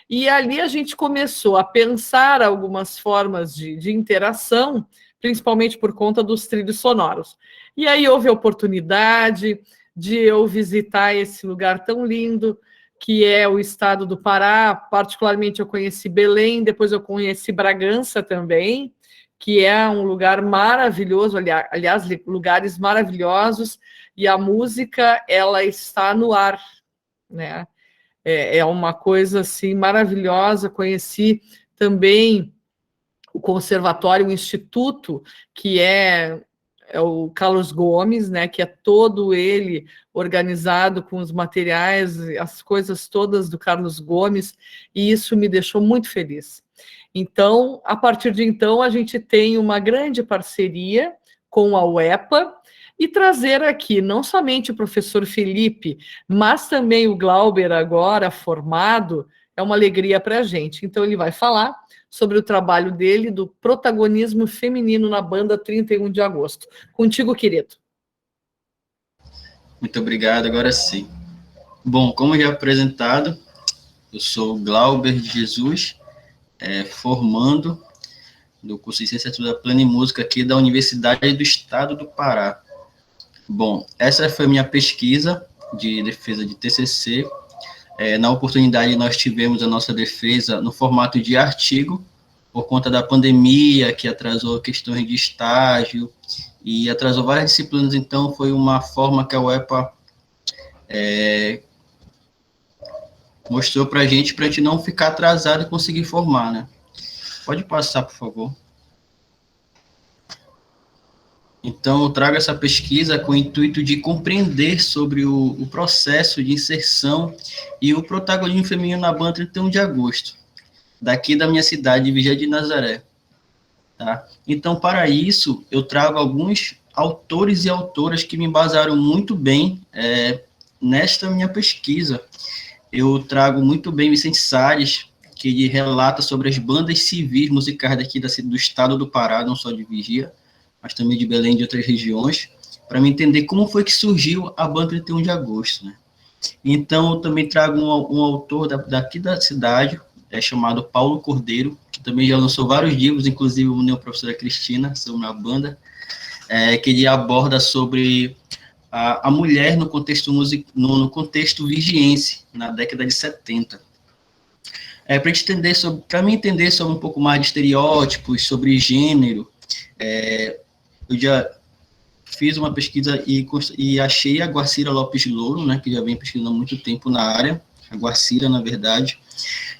e ali a gente começou a pensar algumas formas de interação, principalmente por conta dos trilhos sonoros. E aí houve a oportunidade de eu visitar esse lugar tão lindo, que é o estado do Pará. Particularmente eu conheci Belém, depois eu conheci Bragança também, que é um lugar maravilhoso, aliás, lugares maravilhosos, e a música, ela está no ar, né? É uma coisa, assim, maravilhosa. Conheci também o conservatório, o instituto, que é o Carlos Gomes, né, que é todo ele organizado com os materiais, as coisas todas do Carlos Gomes, e isso me deixou muito feliz. Então, a partir de então, a gente tem uma grande parceria com a UEPA, e trazer aqui não somente o professor Felipe, mas também o Glauber, agora formado, é uma alegria para a gente. Então, ele vai falar sobre o trabalho dele, do protagonismo feminino na banda 31 de agosto. Contigo, querido. Muito obrigado, agora sim. Bom, como já apresentado, eu sou Glauber de Jesus, formando do curso de Licenciatura Plena em Música aqui da Universidade do Estado do Pará. Bom, essa foi a minha pesquisa de defesa de TCC. Na oportunidade, nós tivemos a nossa defesa no formato de artigo, por conta da pandemia, que atrasou questões de estágio e atrasou várias disciplinas. Então, foi uma forma que a UEPA mostrou para a gente não ficar atrasado e conseguir formar, né? Pode passar, por favor. Então, eu trago essa pesquisa com o intuito de compreender sobre o processo de inserção e o protagonismo feminino na banda 31 de agosto, daqui da minha cidade, Vigia de Nazaré. Tá? Então, para isso, eu trago alguns autores e autoras que me embasaram muito bem nesta minha pesquisa. Eu trago muito bem Vicente Salles, que relata sobre as bandas civis musicais daqui do estado do Pará, não só de Vigia, mas também de Belém e de outras regiões, para me entender como foi que surgiu a banda 31 de agosto. Né? Então, eu também trago um autor daqui da cidade, chamado Paulo Cordeiro, que também já lançou vários livros, inclusive o meu professora Cristina, sobre a banda, que ele aborda sobre a mulher no contexto vigiense, na década de 70. Para me entender sobre um pouco mais de estereótipos, sobre gênero, eu já fiz uma pesquisa e achei a Guacira Lopes Louro, né, que já vem pesquisando há muito tempo na área, a Guacira, na verdade.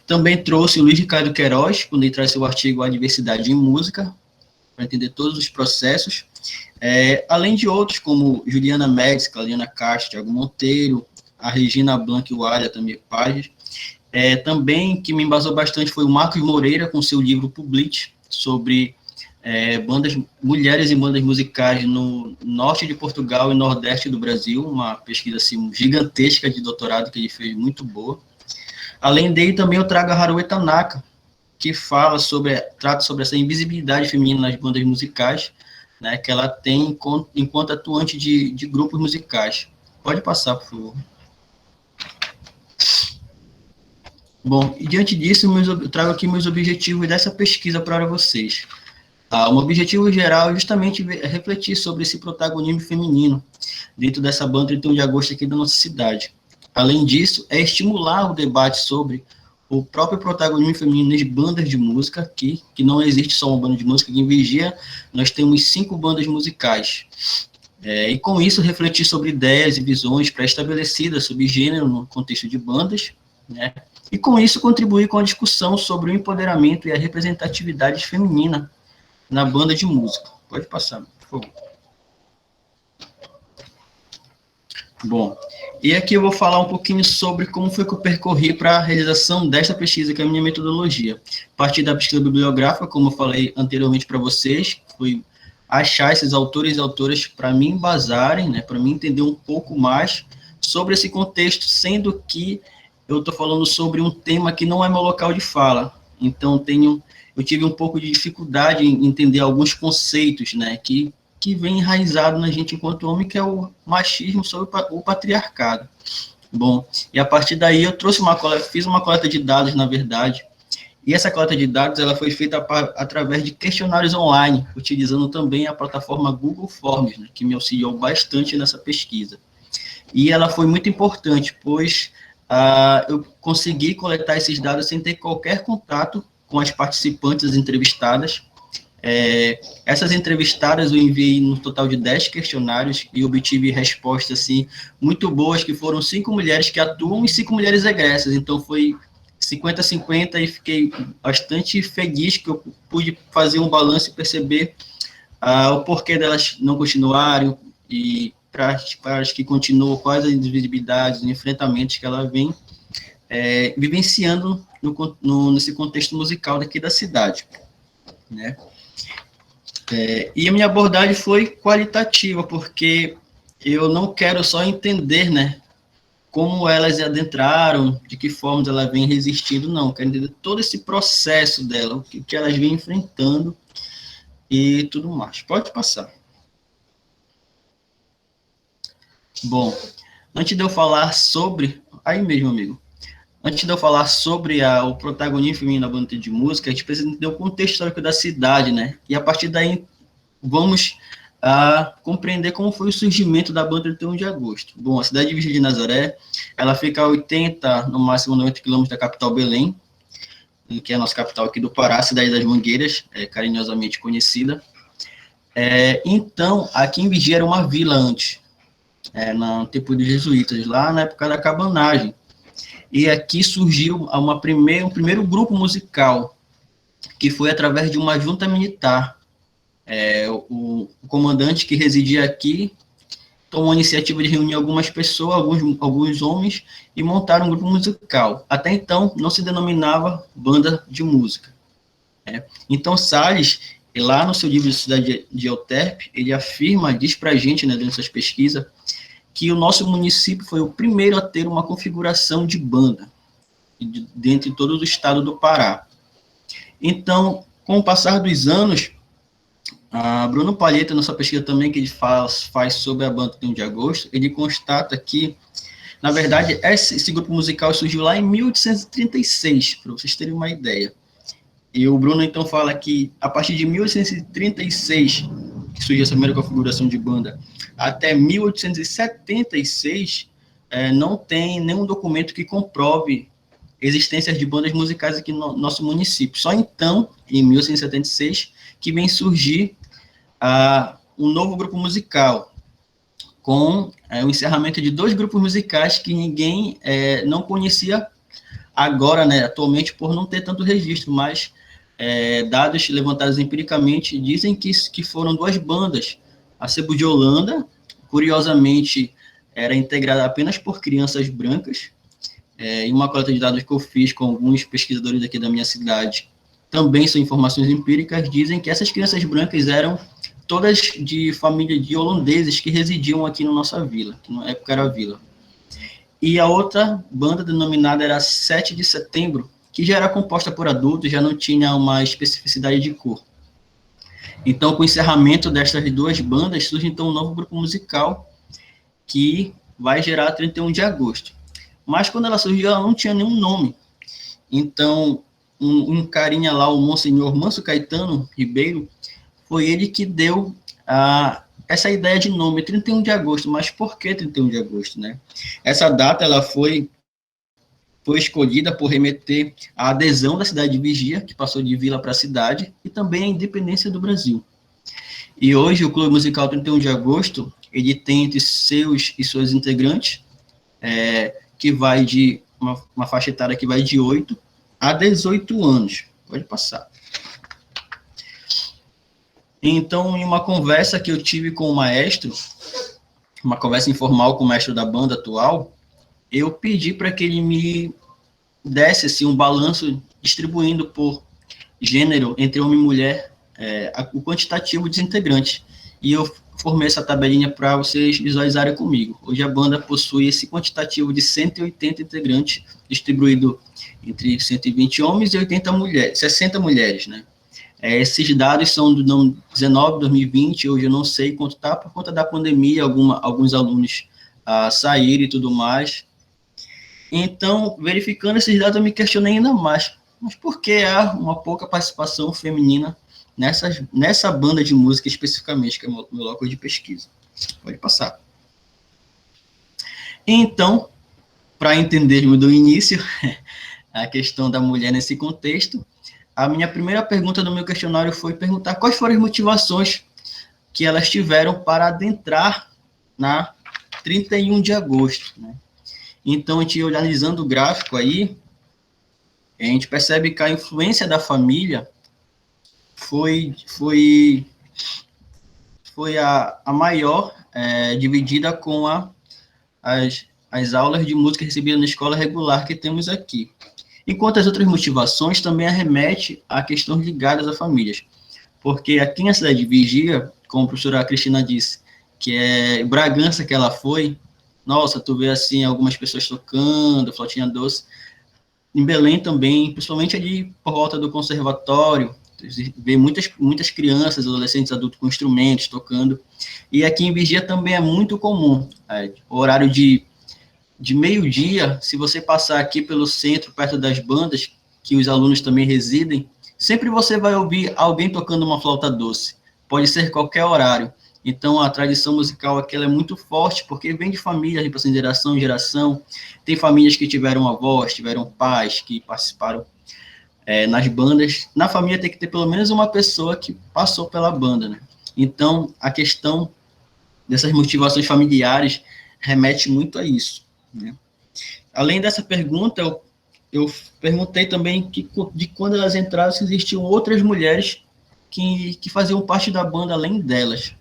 Também trouxe o Luiz Ricardo Queiroz, quando ele traz seu artigo A Diversidade em Música, para entender todos os processos, além de outros, como Juliana Médici, Claudiana Castro, Thiago Monteiro, a Regina Blanc e o Alia também Paz. Também, que me embasou bastante, foi o Marcos Moreira, com seu livro Public, sobre mulheres e bandas musicais no norte de Portugal e nordeste do Brasil, uma pesquisa assim, gigantesca de doutorado que ele fez, muito boa. Além dele, também eu trago a Haruo Tanaka, que trata sobre essa invisibilidade feminina nas bandas musicais, né, que ela tem enquanto atuante de grupos musicais. Pode passar, por favor. Bom, e diante disso, eu trago aqui meus objetivos dessa pesquisa para vocês. Um objetivo geral é justamente refletir sobre esse protagonismo feminino dentro dessa banda 31 de agosto aqui da nossa cidade. Além disso, é estimular o debate sobre o próprio protagonismo feminino nas bandas de música aqui, que não existe só uma banda de música. Aqui em Vigia, nós temos 5 bandas musicais. E com isso, refletir sobre ideias e visões pré-estabelecidas sobre gênero no contexto de bandas, né? E com isso, contribuir com a discussão sobre o empoderamento e a representatividade feminina na banda de música. Pode passar, por favor. Bom, e aqui eu vou falar um pouquinho sobre como foi que eu percorri para a realização desta pesquisa, que é a minha metodologia. A partir da pesquisa bibliográfica, como eu falei anteriormente para vocês, foi achar esses autores e autoras para me embasarem, né, para me entender um pouco mais sobre esse contexto, sendo que eu estou falando sobre um tema que não é meu local de fala. Então, eu tive um pouco de dificuldade em entender alguns conceitos, né, que vem enraizado na gente enquanto homem, que é o machismo sobre o patriarcado. Bom, e a partir daí eu fiz uma coleta de dados, na verdade, e essa coleta de dados ela foi feita através de questionários online, utilizando também a plataforma Google Forms, né, que me auxiliou bastante nessa pesquisa. E ela foi muito importante, pois eu consegui coletar esses dados sem ter qualquer contato com as participantes entrevistadas. Essas entrevistadas eu enviei no total de 10 questionários e obtive respostas assim, muito boas, que foram 5 mulheres que atuam e 5 mulheres egressas. Então foi 50-50 e fiquei bastante feliz que eu pude fazer um balanço e perceber o porquê delas não continuarem e para as que continuam, quais as invisibilidades, os enfrentamentos que ela vem vivenciando nesse contexto musical daqui da cidade, né? E a minha abordagem foi qualitativa, porque eu não quero só entender, né, como elas adentraram, de que forma ela vem resistindo, não, quero entender todo esse processo dela, o que elas vêm enfrentando e tudo mais. Pode passar. Bom, antes de eu falar sobre... Aí mesmo, amigo. Antes de eu falar sobre o protagonismo feminino na banda de música, a gente precisa entender o contexto histórico da cidade, né? E a partir daí, vamos compreender como foi o surgimento da banda 31 de agosto. Bom, a cidade de Virgem de Nazaré, ela fica a 80, no máximo 90 quilômetros da capital Belém, que é a nossa capital aqui do Pará, a cidade das Mangueiras, carinhosamente conhecida. Então, aqui em Vigia era uma vila antes, no tempo dos jesuítas, lá na época da cabanagem. E aqui surgiu um primeiro grupo musical, que foi através de uma junta militar. O comandante que residia aqui tomou a iniciativa de reunir algumas pessoas, alguns homens, e montar um grupo musical. Até então, não se denominava banda de música. Então, Salles, lá no seu livro de Cidade de Euterpe, ele afirma, diz para a gente, né, durante suas pesquisas, que o nosso município foi o primeiro a ter uma configuração de banda, dentre todo o estado do Pará. Então, com o passar dos anos, Bruno Palheta, na sua pesquisa também, que ele faz sobre a banda 31 de agosto, ele constata que, na verdade, esse grupo musical surgiu lá em 1836, para vocês terem uma ideia. E o Bruno, então, fala que, a partir de 1836, que surgiu essa primeira configuração de banda, até 1876, não tem nenhum documento que comprove existências de bandas musicais aqui no nosso município. Só então, em 1876, que vem surgir um novo grupo musical, com o encerramento de 2 grupos musicais que ninguém não conhecia agora, né, atualmente, por não ter tanto registro, mas dados levantados empiricamente dizem que foram 2 bandas. A Sebo de Holanda, curiosamente, era integrada apenas por crianças brancas, em uma coleta de dados que eu fiz com alguns pesquisadores aqui da minha cidade, também são informações empíricas, dizem que essas crianças brancas eram todas de família de holandeses que residiam aqui na nossa vila, que na época era a vila. E a outra banda denominada era 7 de Setembro, que já era composta por adultos, já não tinha uma especificidade de cor. Então, com o encerramento destas 2 bandas, surge então um novo grupo musical que vai gerar 31 de agosto. Mas quando ela surgiu, ela não tinha nenhum nome. Então, um carinha lá, o Monsenhor Manso Caetano Ribeiro, foi ele que deu essa ideia de nome, 31 de agosto. Mas por que 31 de agosto, né? Essa data ela foi escolhida por remeter à adesão da cidade de Vigia, que passou de vila para cidade, e também a independência do Brasil. E hoje o Clube Musical 31 de Agosto, ele tem entre seus e suas integrantes, que vai de uma faixa etária que vai de 8 a 18 anos. Pode passar. Então, em uma conversa que eu tive com o maestro, uma conversa informal com o maestro da banda atual, eu pedi para que ele me desse assim, um balanço distribuindo por gênero entre homem e mulher, o quantitativo dos integrantes. E eu formei essa tabelinha para vocês visualizarem comigo. Hoje a banda possui esse quantitativo de 180 integrantes, distribuído entre 120 homens e 60 mulheres, né? Esses dados são do 19, 2020, hoje eu não sei quanto está, por conta da pandemia, alguns alunos saíram e tudo mais. Então, verificando esses dados, eu me questionei ainda mais. Mas por que há uma pouca participação feminina nessa banda de música especificamente, que é o meu local de pesquisa? Pode passar. Então, para entendermos do início a questão da mulher nesse contexto, a minha primeira pergunta do meu questionário foi perguntar quais foram as motivações que elas tiveram para adentrar na 31 de agosto, né? Então, a gente analisando o gráfico aí, a gente percebe que a influência da família foi a maior, dividida com as aulas de música recebidas na escola regular que temos aqui. Enquanto as outras motivações também arremete a questões ligadas a famílias. Porque aqui na cidade de Vigia, como a professora Cristina disse, que é Bragança que ela foi, nossa, tu vê assim algumas pessoas tocando, flautinha doce. Em Belém também, principalmente ali por volta do conservatório, vê muitas crianças, adolescentes, adultos com instrumentos tocando. E aqui em Vigia também é muito comum, o horário de meio-dia, se você passar aqui pelo centro, perto das bandas, que os alunos também residem, sempre você vai ouvir alguém tocando uma flauta doce. Pode ser qualquer horário. Então, a tradição musical aqui ela é muito forte, porque vem de família, passa de geração em geração. Tem famílias que tiveram avós, tiveram pais que participaram nas bandas. Na família tem que ter pelo menos uma pessoa que passou pela banda, né? Então, a questão dessas motivações familiares remete muito a isso, né? Além dessa pergunta, eu perguntei também de quando elas entraram, se existiam outras mulheres que faziam parte da banda além delas.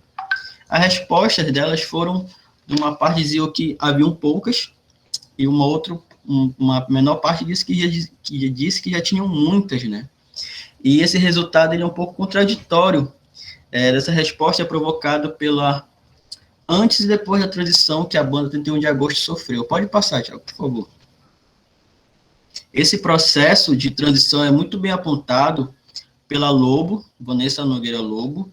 As respostas delas foram, de uma parte diziam que haviam poucas, e uma menor parte disse que já tinham muitas, né? E esse resultado ele é um pouco contraditório. Dessa resposta é provocado pela antes e depois da transição que a banda 31 de agosto sofreu. Pode passar, Thiago, por favor. Esse processo de transição é muito bem apontado pela Lobo, Vanessa Nogueira Lobo,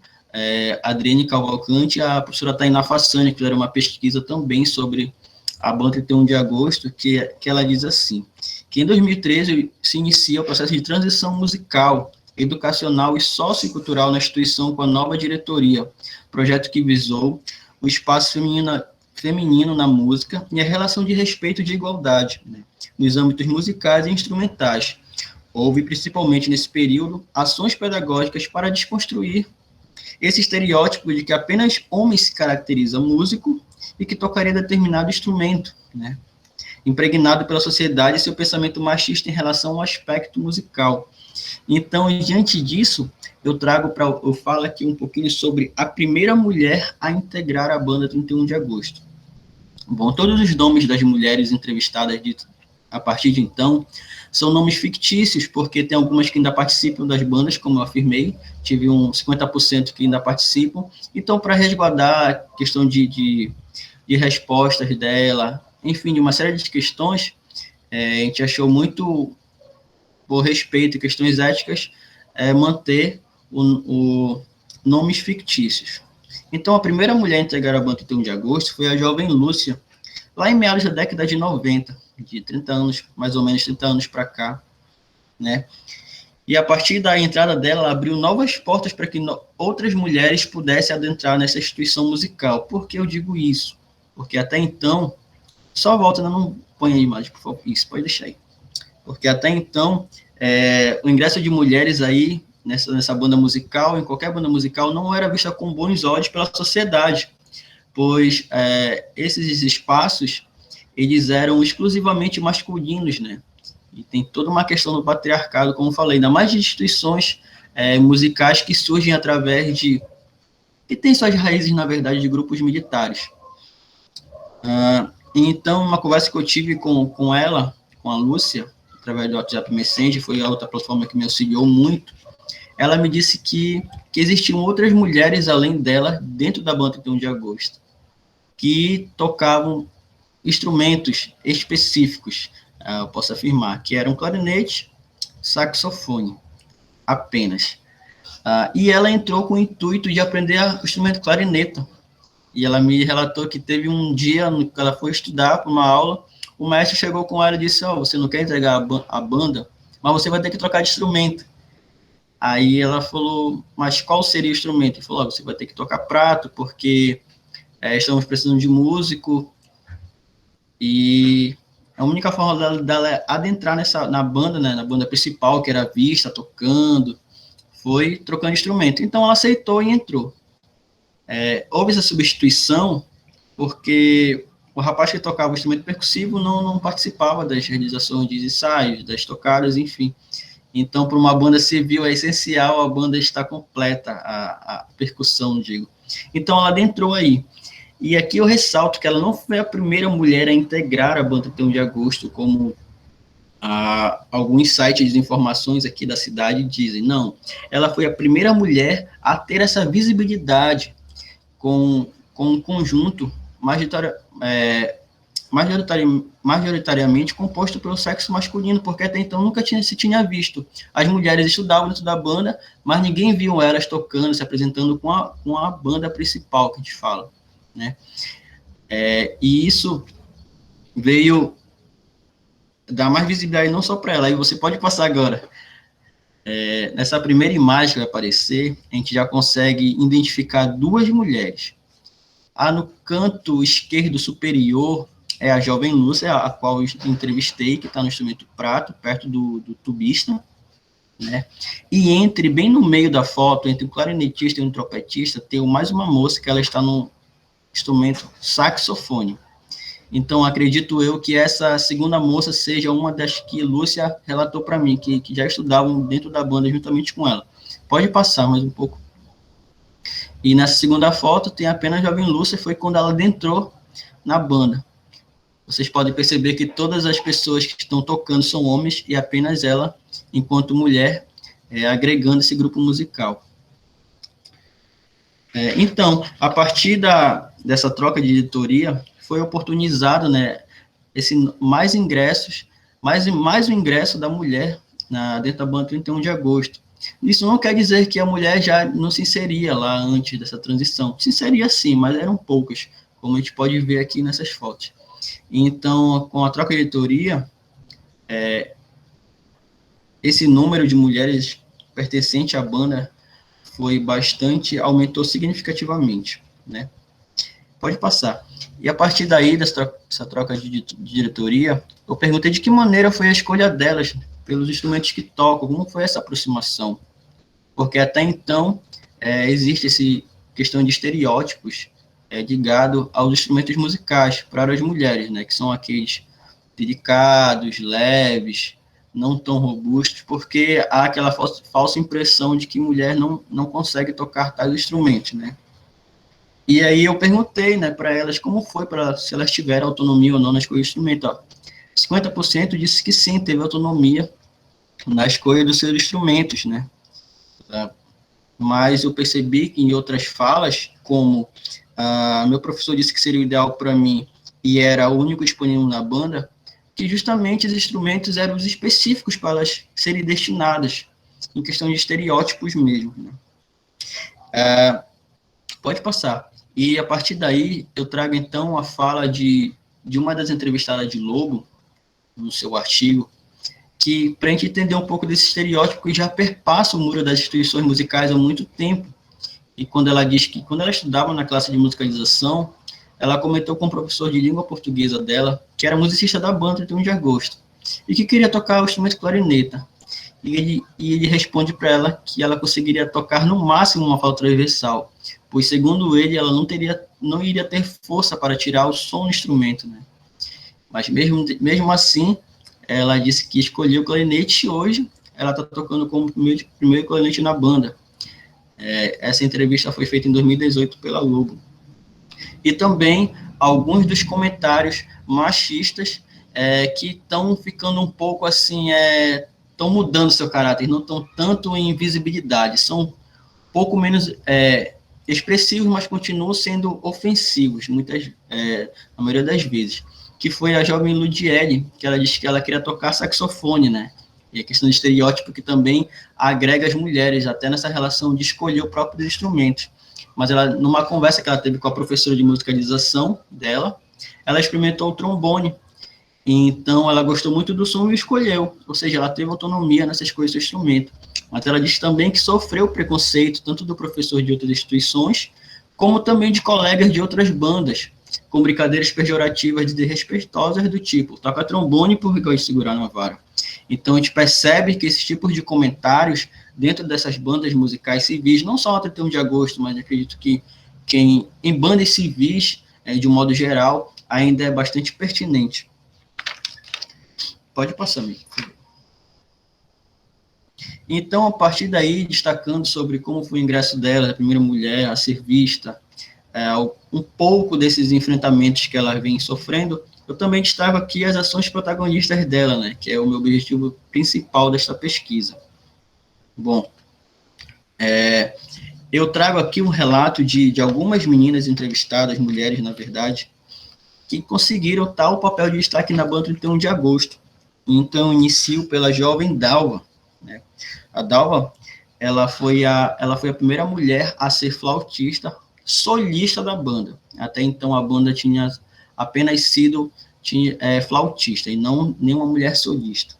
Adriane Cavalcante e a professora Tainá Fassani, que fizeram uma pesquisa também sobre a banda 31 de agosto, que ela diz assim, que em 2013 se inicia o processo de transição musical, educacional e sociocultural na instituição com a nova diretoria, projeto que visou o espaço feminino na música e a relação de respeito e de igualdade, né, nos âmbitos musicais e instrumentais. Houve, principalmente nesse período, ações pedagógicas para desconstruir esse estereótipo de que apenas homens se caracterizam músico e que tocaria determinado instrumento, né, impregnado pela sociedade e seu pensamento machista em relação ao aspecto musical. Então, diante disso, eu falo aqui um pouquinho sobre a primeira mulher a integrar a banda 31 de agosto. Bom, todos os nomes das mulheres entrevistadas a partir de então são nomes fictícios, porque tem algumas que ainda participam das bandas, como eu afirmei, tive 50% que ainda participam. Então, para resguardar a questão de respostas dela, enfim, de uma série de questões, a gente achou muito, por respeito e questões éticas, manter nomes fictícios. Então, a primeira mulher a integrar a banda 31 de agosto foi a jovem Lúcia, lá em meados da década de 90, de 30 anos, mais ou menos 30 anos para cá, né? E a partir da entrada dela, ela abriu novas portas para que outras mulheres pudessem adentrar nessa instituição musical. Por que eu digo isso? Porque até então, só volta, não põe a imagem, por favor, isso, pode deixar aí. Porque até então, o ingresso de mulheres aí, nessa banda musical, em qualquer banda musical, não era vista com bons olhos pela sociedade, pois esses espaços, eles eram exclusivamente masculinos, né? E tem toda uma questão do patriarcado, como falei, ainda mais de instituições musicais que surgem através que tem suas raízes, na verdade, de grupos militares. Então, uma conversa que eu tive com ela, com a Lúcia, através do WhatsApp Messenger, foi a outra plataforma que me auxiliou muito, ela me disse que existiam outras mulheres além dela dentro da banda 31 de agosto, que tocavam instrumentos específicos, eu posso afirmar, que eram clarinete, saxofone, apenas. E ela entrou com o intuito de aprender o instrumento clarineta. E ela me relatou que teve um dia que ela foi estudar para uma aula, o mestre chegou com ela e disse, você não quer entregar a banda, mas você vai ter que trocar de instrumento. Aí ela falou, mas qual seria o instrumento? Ele falou, você vai ter que tocar prato, porque estamos precisando de músico, e a única forma dela adentrar na banda, né, na banda principal, que era vista, tocando, foi trocando instrumento. Então ela aceitou e entrou. Houve essa substituição, porque o rapaz que tocava o instrumento percussivo não participava das realizações de ensaios, das tocadas, enfim. Então, para uma banda civil, é essencial a banda estar completa, a percussão, digo. Então, ela adentrou aí. E aqui eu ressalto que ela não foi a primeira mulher a integrar a banda 31 de agosto, como alguns sites de informações aqui da cidade dizem. Não, ela foi a primeira mulher a ter essa visibilidade com um conjunto majoritariamente composto pelo sexo masculino, porque até então nunca se tinha visto. As mulheres estudavam dentro da banda, mas ninguém viu elas tocando, se apresentando com a banda principal, que a gente fala, né? E isso veio dar mais visibilidade não só para ela, aí você pode passar agora. Nessa primeira imagem que vai aparecer, a gente já consegue identificar duas mulheres. No canto esquerdo superior é a jovem Lúcia, a qual eu entrevistei, que está no instrumento prato, perto do tubista, né? E bem no meio da foto, entre o clarinetista e o trompetista, tem mais uma moça que ela está no instrumento saxofone. Então, acredito eu que essa segunda moça seja uma das que Lúcia relatou para mim, que já estudavam dentro da banda juntamente com ela. Pode passar mais um pouco. E nessa segunda foto tem apenas a jovem Lúcia, foi quando ela adentrou na banda. Vocês podem perceber que todas as pessoas que estão tocando são homens e apenas ela, enquanto mulher, agregando esse grupo musical. Então, a partir dessa troca de diretoria, foi oportunizado, né, mais ingressos, mais o ingresso da mulher dentro da banda 31 de agosto. Isso não quer dizer que a mulher já não se inseria lá antes dessa transição. Se inseria sim, mas eram poucas, como a gente pode ver aqui nessas fotos. Então, com a troca de diretoria, esse número de mulheres pertencente à banda aumentou significativamente, né? Pode passar. E a partir daí, dessa troca de diretoria, eu perguntei de que maneira foi a escolha delas pelos instrumentos que tocam, como foi essa aproximação. Porque até então, existe essa questão de estereótipos ligado aos instrumentos musicais para as mulheres, né, que são aqueles delicados, leves, não tão robustos, porque há aquela falsa impressão de que mulher não consegue tocar tais instrumentos, né. E aí eu perguntei, né, para elas como foi, se elas tiveram autonomia ou não na escolha do instrumento. 50% disse que sim, teve autonomia na escolha dos seus instrumentos, né. Mas eu percebi que em outras falas, como meu professor disse que seria o ideal para mim e era o único disponível na banda, que justamente os instrumentos eram os específicos para elas serem destinadas, em questão de estereótipos mesmo, né. Pode passar. E a partir daí, eu trago então a fala de uma das entrevistadas de Lobo, no seu artigo, que para a gente entender um pouco desse estereótipo que já perpassa o muro das instituições musicais há muito tempo. E quando ela diz que, quando ela estudava na classe de musicalização, ela comentou com o professor de língua portuguesa dela, que era musicista da banda 31 de agosto, e que queria tocar o instrumento clarineta. E ele responde para ela que ela conseguiria tocar no máximo uma flauta transversal, pois, segundo ele, ela não iria ter força para tirar o som do instrumento, né? Mas mesmo assim, ela disse que escolheu o clarinete e hoje ela está tocando como primeiro clarinete na banda. Essa entrevista foi feita em 2018 pela Lobo. E também alguns dos comentários machistas que estão ficando um pouco assim, estão mudando seu caráter, não estão tanto em visibilidade, são um pouco menos expressivos, mas continuam sendo ofensivos, na maioria das vezes, que foi a jovem Ludiele, que ela disse que ela queria tocar saxofone, né, e a questão de estereótipo que também agrega as mulheres, até nessa relação de escolher o próprio instrumento. Mas ela, numa conversa que ela teve com a professora de musicalização dela, ela experimentou o trombone, então ela gostou muito do som e escolheu, ou seja, ela teve autonomia nessa escolha do instrumento. Mas ela disse também que sofreu preconceito, tanto do professor de outras instituições, como também de colegas de outras bandas, com brincadeiras pejorativas e desrespeitosas do tipo, toca trombone por gosta de segurar na vara. Então a gente percebe que esses tipos de comentários dentro dessas bandas musicais civis, não só a 31 de agosto, mas acredito que em bandas civis, de um modo geral, ainda é bastante pertinente. Pode passar, amigo. Então, a partir daí, destacando sobre como foi o ingresso dela, a primeira mulher a ser vista, um pouco desses enfrentamentos que ela vem sofrendo, eu também destaco aqui as ações protagonistas dela, né, que é o meu objetivo principal desta pesquisa. Bom, eu trago aqui um relato de algumas meninas entrevistadas, mulheres, na verdade, que conseguiram tal papel de destaque na banda 31 de agosto. Então, inicio pela jovem Dalva, né? A Dalva, ela foi a primeira mulher a ser flautista solista da banda. Até então, a banda tinha apenas sido flautista, e não nenhuma mulher solista.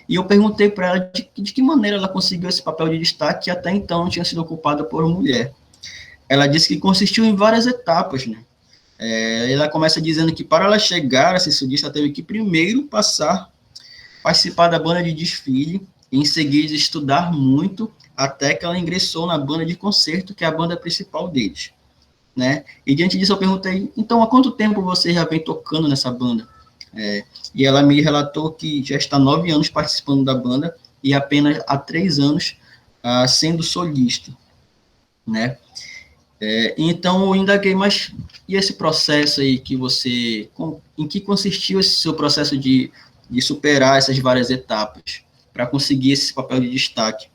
E eu perguntei para ela de que maneira ela conseguiu esse papel de destaque, que até então não tinha sido ocupada por mulher. Ela disse que consistiu em várias etapas, né? Ela começa dizendo que para ela chegar a ser solista, ela teve que primeiro participar da banda de desfile, e em seguida estudar muito, até que ela ingressou na banda de concerto, que é a banda principal deles, né? E diante disso eu perguntei, então há quanto tempo você já vem tocando nessa banda? E ela me relatou que já está 9 anos participando da banda, e apenas há 3 anos sendo solista, né? Então eu indaguei, mas e esse processo aí em que consistiu esse seu processo de superar essas várias etapas para conseguir esse papel de destaque?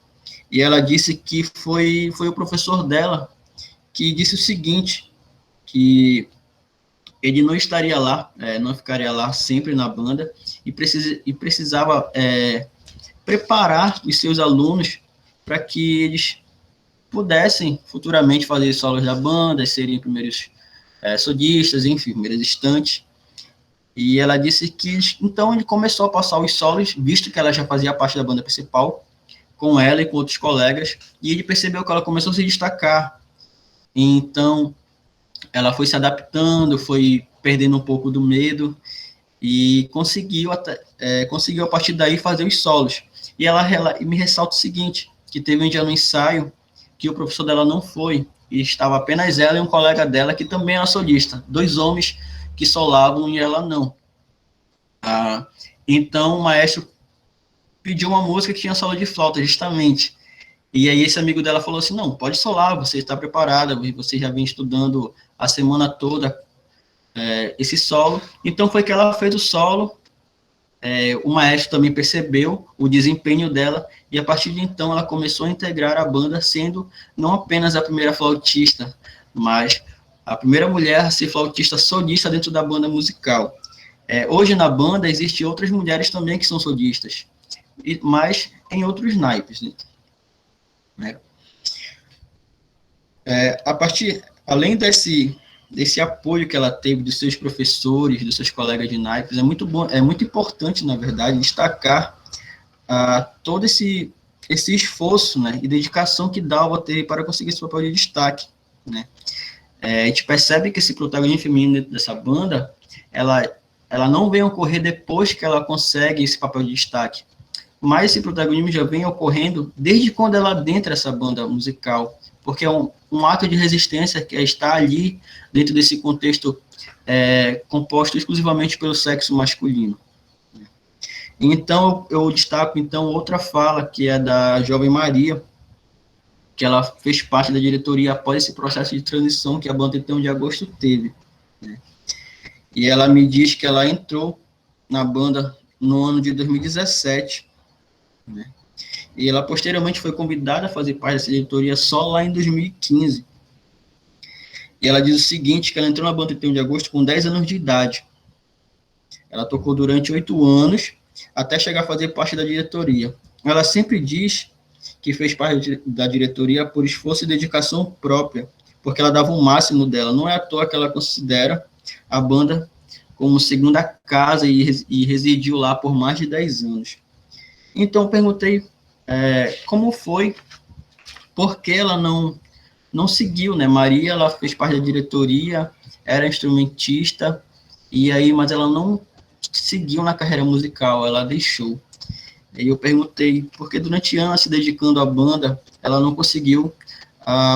E ela disse que foi o professor dela que disse o seguinte, que ele não estaria lá, não ficaria lá sempre na banda, e precisava preparar os seus alunos para que eles pudessem futuramente fazer solos da banda, serem primeiros solistas, enfim, primeiros estantes. E ela disse que, então, ele começou a passar os solos, visto que ela já fazia parte da banda principal, com ela e com outros colegas, e ele percebeu que ela começou a se destacar. Então, ela foi se adaptando, foi perdendo um pouco do medo, e conseguiu a partir daí fazer os solos. E ela me ressalta o seguinte, que teve um dia no ensaio, que o professor dela não foi, e estava apenas ela e um colega dela, que também era solista, 2 homens que solavam e ela não. Então o maestro pediu uma música que tinha solo de flauta, justamente. E aí esse amigo dela falou assim, não, pode solar, você está preparada, você já vem estudando a semana toda esse solo. Então foi que ela fez o solo, o maestro também percebeu o desempenho dela, e a partir de então ela começou a integrar a banda, sendo não apenas a primeira flautista, mas a primeira mulher a ser flautista solista dentro da banda musical. Hoje na banda existem outras mulheres também que são solistas, mas em outros naipes, né? Além desse apoio que ela teve dos seus professores, dos seus colegas de naipes, é muito importante, na verdade, destacar todo esse esforço, né, e dedicação que Dalva teve para conseguir esse papel de destaque, né? A gente percebe que esse protagonismo feminino dentro dessa banda, ela não vem ocorrer depois que ela consegue esse papel de destaque, mas esse protagonismo já vem ocorrendo desde quando ela adentra essa banda musical, porque é um ato de resistência que está ali, dentro desse contexto composto exclusivamente pelo sexo masculino. Então, eu destaco, então, outra fala, que é da jovem Maria, que ela fez parte da diretoria após esse processo de transição que a banda 31 de agosto teve, né? E ela me diz que ela entrou na banda no ano de 2017, né? E ela posteriormente foi convidada a fazer parte dessa diretoria só lá em 2015. E ela diz o seguinte, que ela entrou na banda 31 de agosto com 10 anos de idade. Ela tocou durante 8 anos, até chegar a fazer parte da diretoria. Ela sempre diz que fez parte da diretoria por esforço e dedicação própria, porque ela dava o máximo dela. Não é à toa que ela considera a banda como segunda casa e residiu lá por mais de 10 anos. Então, perguntei como foi, por que ela não seguiu, né? Maria, ela fez parte da diretoria, era instrumentista, mas ela não seguiu na carreira musical, ela deixou. E eu perguntei, porque durante anos se dedicando à banda, ela não conseguiu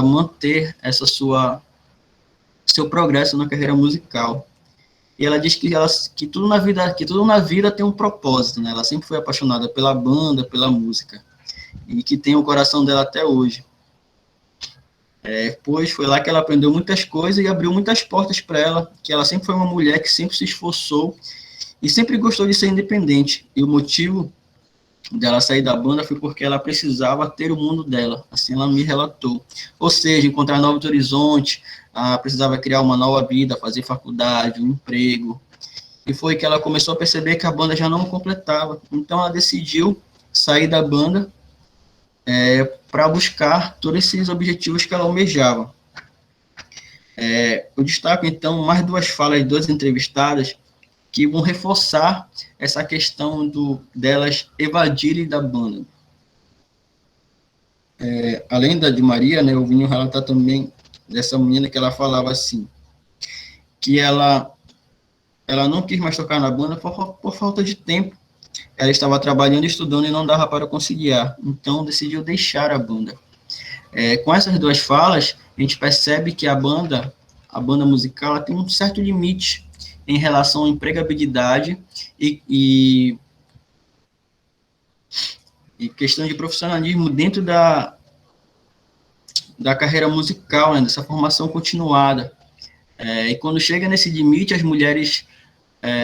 manter seu progresso na carreira musical. E ela diz que tudo na vida tem um propósito, né? Ela sempre foi apaixonada pela banda, pela música, e que tem o coração dela até hoje. Pois foi lá que ela aprendeu muitas coisas e abriu muitas portas para ela, que ela sempre foi uma mulher que sempre se esforçou e sempre gostou de ser independente. E o motivo dela sair da banda foi porque ela precisava ter o mundo dela, assim ela me relatou. Ou seja, encontrar novos horizontes, precisava criar uma nova vida, fazer faculdade, um emprego. E foi que ela começou a perceber que a banda já não completava. Então ela decidiu sair da banda para buscar todos esses objetivos que ela almejava. Eu destaco, então, mais duas falas de duas entrevistadas que vão reforçar essa questão delas evadirem da banda. Além da de Maria, né, eu vim relatar também dessa menina que ela falava assim, que ela não quis mais tocar na banda por falta de tempo. Ela estava trabalhando e estudando e não dava para conciliar, então decidiu deixar a banda. Com essas duas falas, a gente percebe que a banda musical, ela tem um certo limite em relação à empregabilidade e questão de profissionalismo dentro da carreira musical, né, dessa formação continuada. E quando chega nesse limite, as mulheres,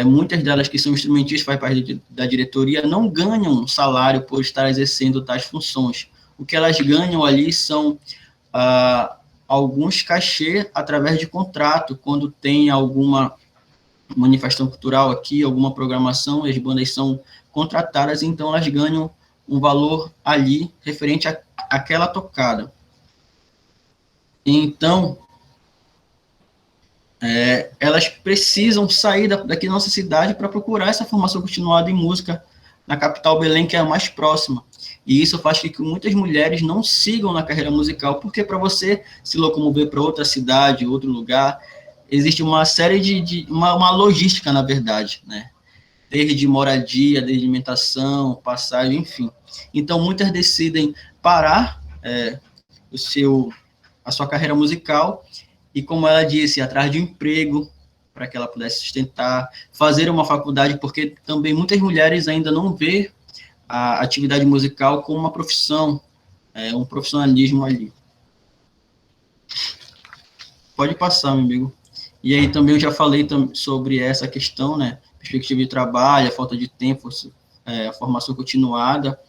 muitas delas que são instrumentistas, faz parte da diretoria, não ganham salário por estar exercendo tais funções. O que elas ganham ali são alguns cachê através de contrato, quando tem alguma manifestação cultural aqui, alguma programação, as bandas são contratadas, então elas ganham um valor ali referente àquela tocada. Então, elas precisam sair daqui da nossa cidade para procurar essa formação continuada em música na capital Belém, que é a mais próxima. E isso faz com que muitas mulheres não sigam na carreira musical, porque para você se locomover para outra cidade, outro lugar, existe uma série uma logística, na verdade, né? Desde moradia, desde alimentação, passagem, enfim. Então, muitas decidem parar a sua carreira musical e, como ela disse, ir atrás de um emprego para que ela pudesse sustentar, fazer uma faculdade, porque também muitas mulheres ainda não vê a atividade musical como uma profissão, um profissionalismo ali. Pode passar, meu amigo. E aí também eu já falei sobre essa questão, né, perspectiva de trabalho, a falta de tempo, a formação continuada,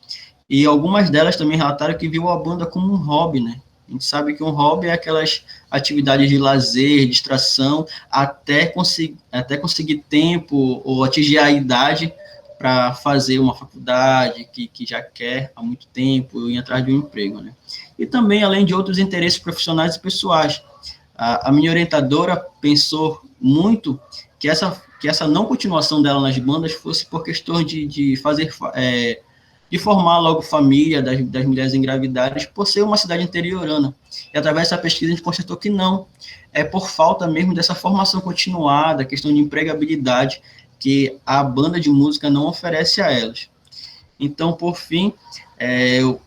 e algumas delas também relataram que viu a banda como um hobby, né. A gente sabe que um hobby é aquelas atividades de lazer, distração, até conseguir tempo ou atingir a idade para fazer uma faculdade que já quer há muito tempo, ir atrás de um emprego, né. E também, além de outros interesses profissionais e pessoais. A minha orientadora pensou muito que essa não continuação dela nas bandas fosse por questão de formar logo família das mulheres engravidadas, por ser uma cidade interiorana. E através dessa pesquisa a gente constatou que não, é por falta mesmo dessa formação continuada, questão de empregabilidade, que a banda de música não oferece a elas. Então, por fim, eu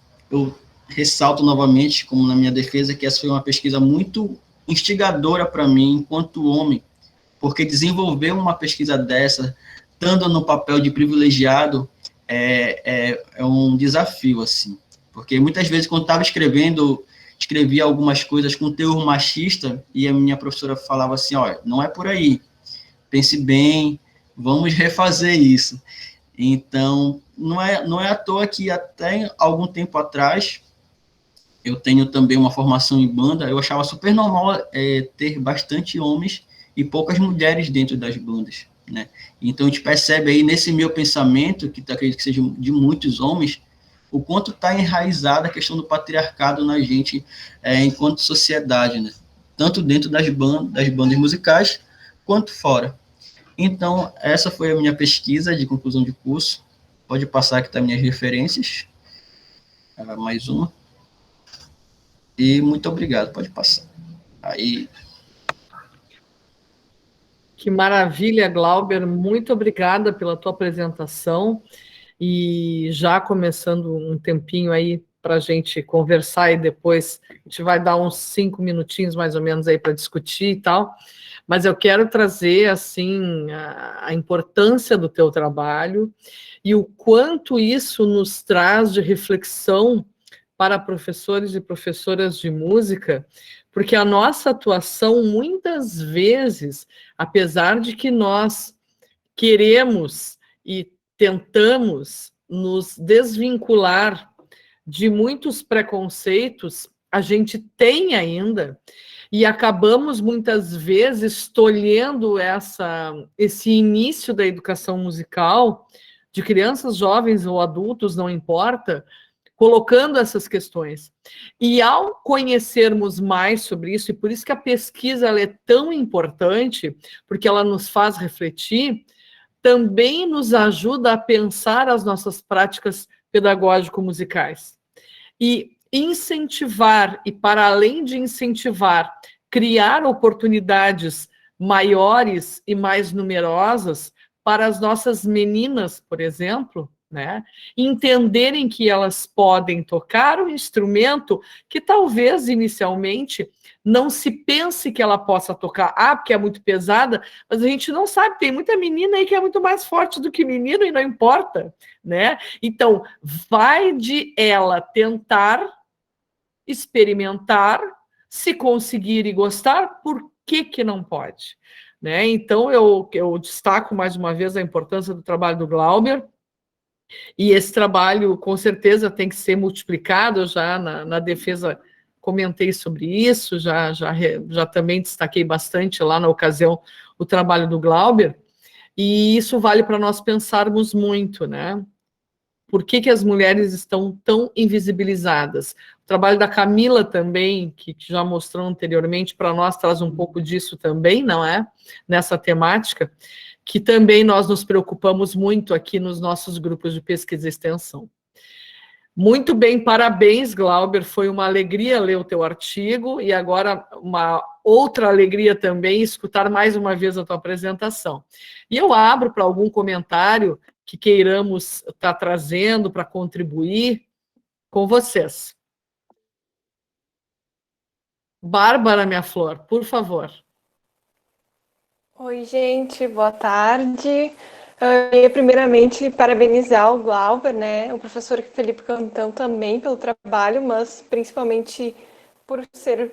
ressalto novamente, como na minha defesa, que essa foi uma pesquisa muito instigadora para mim, enquanto homem, porque desenvolver uma pesquisa dessa, estando no papel de privilegiado, é um desafio, assim, porque muitas vezes, quando estava escrevia algumas coisas com teor machista, e a minha professora falava assim, olha, não é por aí, pense bem, vamos refazer isso. Então, não é à toa que até algum tempo atrás, eu tenho também uma formação em banda, eu achava super normal ter bastante homens e poucas mulheres dentro das bandas, né? Então, a gente percebe aí, nesse meu pensamento, que acredito que seja de muitos homens, o quanto está enraizada a questão do patriarcado na gente, enquanto sociedade, né? Tanto dentro das bandas musicais, quanto fora. Então, essa foi a minha pesquisa de conclusão de curso. Pode passar aqui também as referências. Mais uma. E muito obrigado, pode passar. Aí. Que maravilha, Glauber, muito obrigada pela tua apresentação, e já começando um tempinho aí para a gente conversar e depois a gente vai dar uns 5 minutinhos mais ou menos aí para discutir e tal, mas eu quero trazer, assim, a importância do teu trabalho e o quanto isso nos traz de reflexão para professores e professoras de música, porque a nossa atuação, muitas vezes, apesar de que nós queremos e tentamos nos desvincular de muitos preconceitos, a gente tem ainda, e acabamos muitas vezes tolhendo esse início da educação musical, de crianças, jovens ou adultos, não importa, colocando essas questões. E ao conhecermos mais sobre isso, e por isso que a pesquisa ela é tão importante, porque ela nos faz refletir, também nos ajuda a pensar as nossas práticas pedagógico-musicais. E incentivar, e para além de incentivar, criar oportunidades maiores e mais numerosas para as nossas meninas, por exemplo, né? Entenderem que elas podem tocar um instrumento que talvez inicialmente não se pense que ela possa tocar, porque é muito pesada, mas a gente não sabe, tem muita menina aí que é muito mais forte do que menino e não importa, né? Então, vai de ela tentar experimentar, se conseguir e gostar, por que não pode? Né? Então, eu destaco mais uma vez a importância do trabalho do Glauber, e esse trabalho, com certeza, tem que ser multiplicado. Eu já na defesa comentei sobre isso, já também destaquei bastante lá na ocasião o trabalho do Glauber, e isso vale para nós pensarmos muito, né? Por que as mulheres estão tão invisibilizadas? O trabalho da Camila também, que já mostrou anteriormente, para nós traz um pouco disso também, não é? Nessa temática, que também nós nos preocupamos muito aqui nos nossos grupos de pesquisa e extensão. Muito bem, parabéns, Glauber, foi uma alegria ler o teu artigo, e agora uma outra alegria também escutar mais uma vez a tua apresentação. E eu abro para algum comentário que queiramos estar trazendo para contribuir com vocês. Bárbara, minha flor, por favor. Oi, gente, boa tarde. Eu queria primeiramente parabenizar o Glauber, né, o professor Felipe Cantão também pelo trabalho, mas principalmente por ser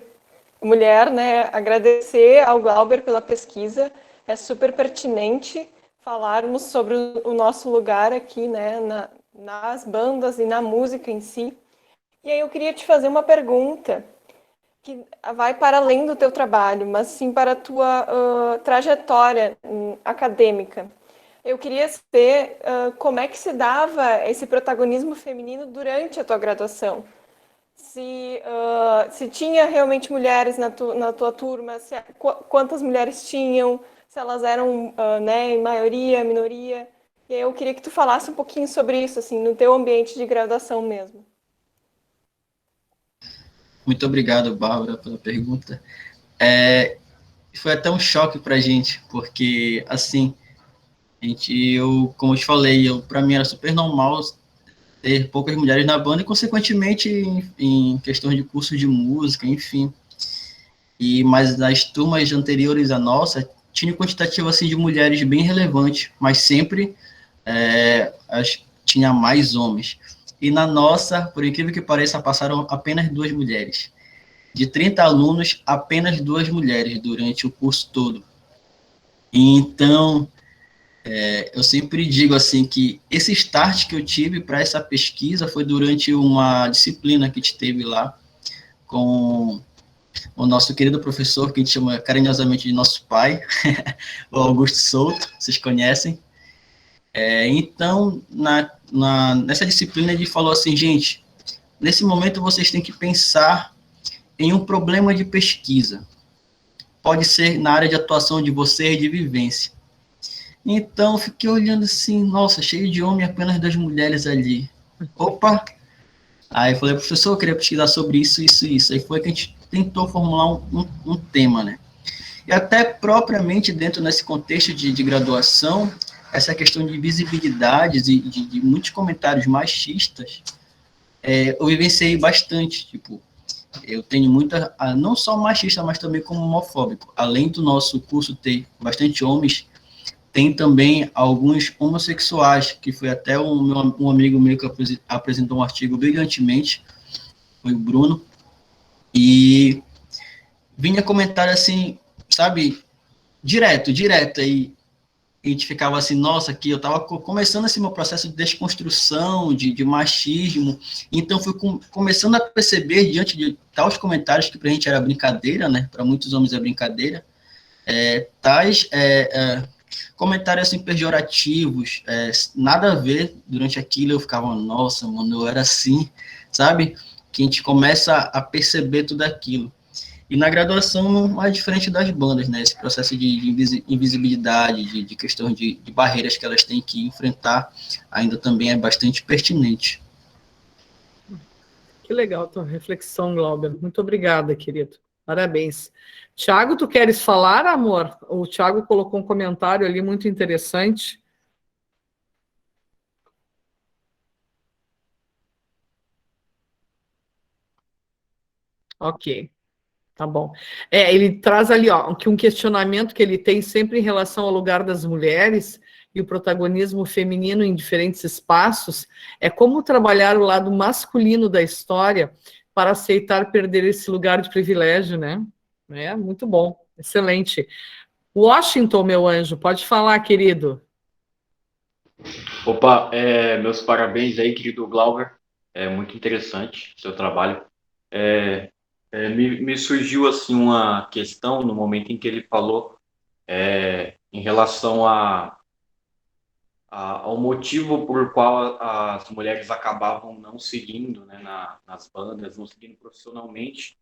mulher, né, agradecer ao Glauber pela pesquisa. É super pertinente falarmos sobre o nosso lugar aqui, né, nas bandas e na música em si. E aí eu queria te fazer uma pergunta que vai para além do teu trabalho, mas sim para a tua trajetória acadêmica. Eu queria saber como é que se dava esse protagonismo feminino durante a tua graduação. Se tinha realmente mulheres na tua turma, quantas mulheres tinham, se elas eram né, em maioria, minoria. E aí eu queria que tu falasse um pouquinho sobre isso, assim, no teu ambiente de graduação mesmo. Muito obrigado, Bárbara, pela pergunta. Foi até um choque para a gente, porque, assim, como eu te falei, para mim era super normal ter poucas mulheres na banda e, consequentemente, em questões de curso de música, enfim. Mas nas turmas anteriores à nossa, tinha um quantitativo assim, de mulheres bem relevante, mas sempre tinha mais homens. E na nossa, por incrível que pareça, passaram apenas 2 mulheres. De 30 alunos, apenas 2 mulheres durante o curso todo. Então, eu sempre digo assim que esse start que eu tive para essa pesquisa foi durante uma disciplina que a gente teve lá com o nosso querido professor, que a gente chama carinhosamente de nosso pai, o Augusto Souto, vocês conhecem. Então, nessa disciplina, ele falou assim, gente, nesse momento vocês têm que pensar em um problema de pesquisa. Pode ser na área de atuação de vocês, de vivência. Então, fiquei olhando assim, nossa, cheio de homem, apenas 2 mulheres ali. Opa! Aí eu falei, professor, eu queria pesquisar sobre isso, isso, isso. Aí foi que a gente tentou formular um tema, né? E até propriamente dentro desse contexto de graduação, essa questão de visibilidades e de muitos comentários machistas eu vivenciei bastante, tipo, eu tenho muita, não só machista, mas também como homofóbico. Além do nosso curso ter bastante homens, tem também alguns homossexuais, que foi até um amigo meu que apresentou um artigo brilhantemente, foi o Bruno, e vinha comentar assim, sabe, direto, aí a gente ficava assim, nossa, aqui eu estava começando esse meu processo de desconstrução, de machismo, então fui começando a perceber, diante de tais comentários que para a gente era brincadeira, né, para muitos homens é brincadeira, tais comentários assim pejorativos, nada a ver, durante aquilo eu ficava, nossa, mano, eu era assim, sabe, que a gente começa a perceber tudo aquilo. E na graduação não é diferente das bandas, né? Esse processo de invisibilidade, de questão de barreiras que elas têm que enfrentar, ainda também é bastante pertinente. Que legal a tua reflexão, Glauber. Muito obrigada, querido. Parabéns. Tiago, tu queres falar, amor? O Tiago colocou um comentário ali muito interessante. Ok. Tá bom. Ele traz ali, ó, que um questionamento que ele tem sempre em relação ao lugar das mulheres e o protagonismo feminino em diferentes espaços é como trabalhar o lado masculino da história para aceitar perder esse lugar de privilégio, né? Muito bom, excelente. Washington, meu anjo, pode falar, querido. Opa, meus parabéns aí, querido Glauber. É muito interessante o seu trabalho. Me surgiu assim uma questão no momento em que ele falou em relação ao motivo por qual as mulheres acabavam não seguindo, né, nas bandas, não seguindo profissionalmente,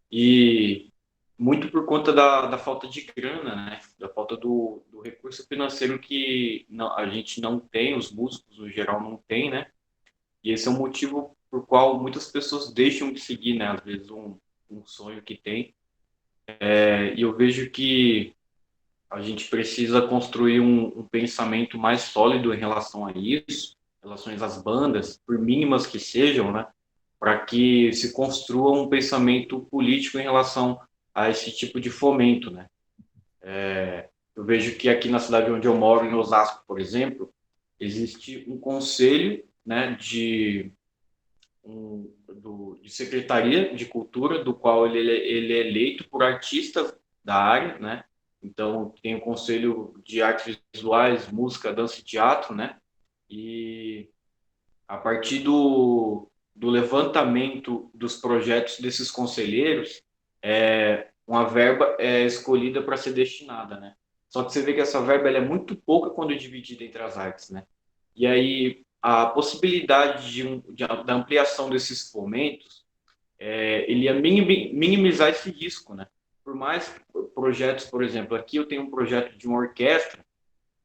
e muito por conta da falta de grana, né, da falta do recurso financeiro que a gente não tem, os músicos no geral não tem, né, e esse é um motivo por qual muitas pessoas deixam de seguir, né, às vezes um sonho que tem. E eu vejo que a gente precisa construir um pensamento mais sólido em relação a isso, em relação às bandas, por mínimas que sejam, né, para que se construa um pensamento político em relação a esse tipo de fomento, né. Eu vejo que aqui na cidade onde eu moro, em Osasco, por exemplo, existe um conselho, né, de Secretaria de Cultura, do qual ele é eleito por artistas da área, né? Então, tem o Conselho de Artes Visuais, Música, Dança e Teatro, né? E a partir do levantamento dos projetos desses conselheiros, uma verba é escolhida para ser destinada, né? Só que você vê que essa verba ela é muito pouca quando dividida entre as artes, né? E aí, a possibilidade da ampliação desses fomentos, ele ia minimizar esse risco, né? Por mais projetos, por exemplo, aqui eu tenho um projeto de uma orquestra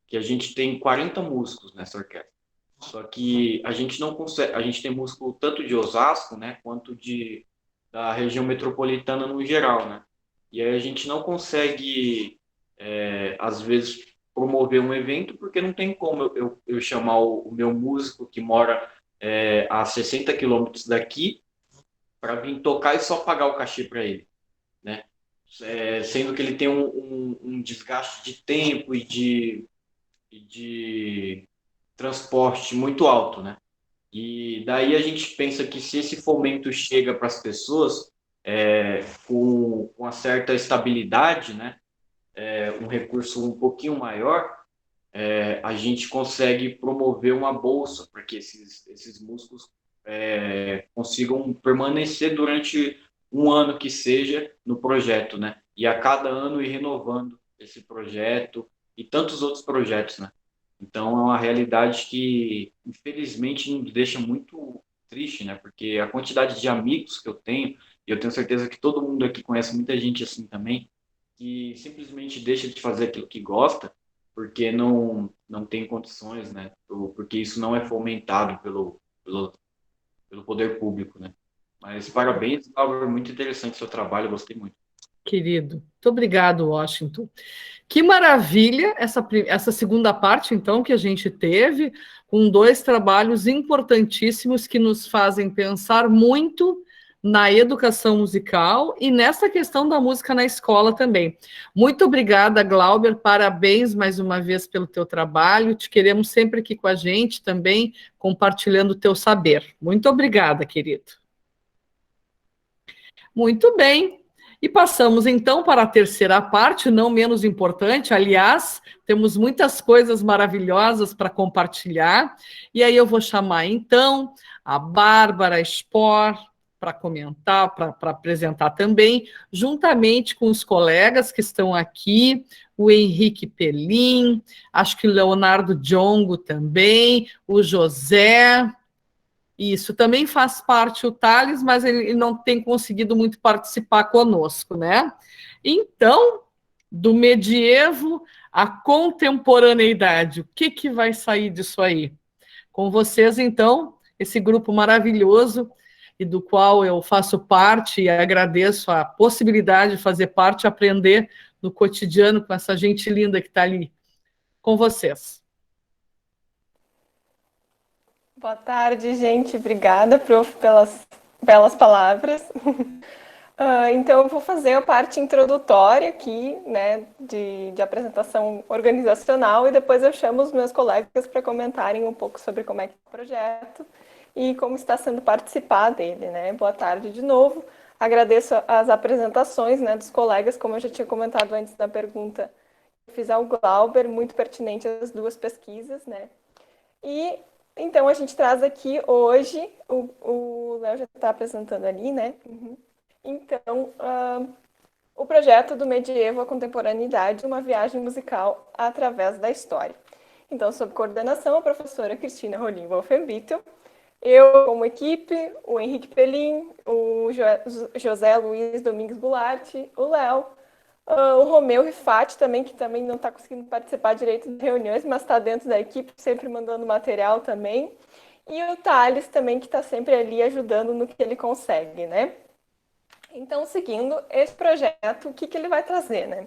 que a gente tem 40 músicos nessa orquestra. Só que a gente não consegue, a gente tem músico tanto de Osasco, né, quanto da região metropolitana no geral, né? E aí a gente não consegue, às vezes, promover um evento porque não tem como eu chamar o meu músico que mora a 60 quilômetros daqui para vir tocar e só pagar o cachê para ele, né? Sendo que ele tem um desgaste de tempo e de transporte muito alto, né? E daí a gente pensa que se esse fomento chega para as pessoas com uma certa estabilidade, né? Um recurso um pouquinho maior, a gente consegue promover uma bolsa para que esses músicos consigam permanecer durante um ano que seja no projeto, né? E a cada ano ir renovando esse projeto e tantos outros projetos, né? Então é uma realidade que infelizmente nos deixa muito triste, né? Porque a quantidade de amigos que eu tenho, e eu tenho certeza que todo mundo aqui conhece muita gente assim também, que simplesmente deixa de fazer aquilo que gosta porque não tem condições, né? Porque isso não é fomentado pelo poder público, né? Mas parabéns, Álvaro, muito interessante o seu trabalho, eu gostei muito. querido. Muito obrigado, Washington. Que maravilha essa segunda parte, então, que a gente teve, com 2 trabalhos importantíssimos que nos fazem pensar muito na educação musical e nessa questão da música na escola também. Muito obrigada, Glauber, parabéns mais uma vez pelo teu trabalho, te queremos sempre aqui com a gente também, compartilhando o teu saber. Muito obrigada, querido. Muito bem. E passamos então para a terceira parte, não menos importante. Aliás, temos muitas coisas maravilhosas para compartilhar. E aí eu vou chamar então a Bárbara Spohr para comentar, para apresentar também, juntamente com os colegas que estão aqui, o Henrique Pelim, acho que o Leonardo Diongo também, o José. Isso, também faz parte o Thales, mas ele não tem conseguido muito participar conosco, né? Então, do medievo à contemporaneidade, o que vai sair disso aí? Com vocês, então, esse grupo maravilhoso e do qual eu faço parte e agradeço a possibilidade de fazer parte e aprender no cotidiano com essa gente linda que está ali com vocês. Boa tarde, gente. Obrigada, prof, pelas belas palavras. Então, eu vou fazer a parte introdutória aqui, né, de apresentação organizacional, e depois eu chamo os meus colegas para comentarem um pouco sobre como é que é o projeto e como está sendo participar dele, né. Boa tarde de novo. Agradeço as apresentações, né, dos colegas, como eu já tinha comentado antes da pergunta, eu fiz ao Glauber, muito pertinente as 2 pesquisas, né. E então, a gente traz aqui hoje, o Léo já está apresentando ali, né? Então, o projeto do Medievo à Contemporaneidade, uma viagem musical através da história. Então, sob coordenação, a professora Cristina Rolim Wolfenbittel, eu como equipe, o Henrique Pelim, o José Luiz Domingues Goulart, o Léo, o Romeu Rifati também, que também não está conseguindo participar direito de reuniões, mas está dentro da equipe, sempre mandando material também. E o Thales também, que está sempre ali ajudando no que ele consegue, né? Então, seguindo esse projeto, o que ele vai trazer, né?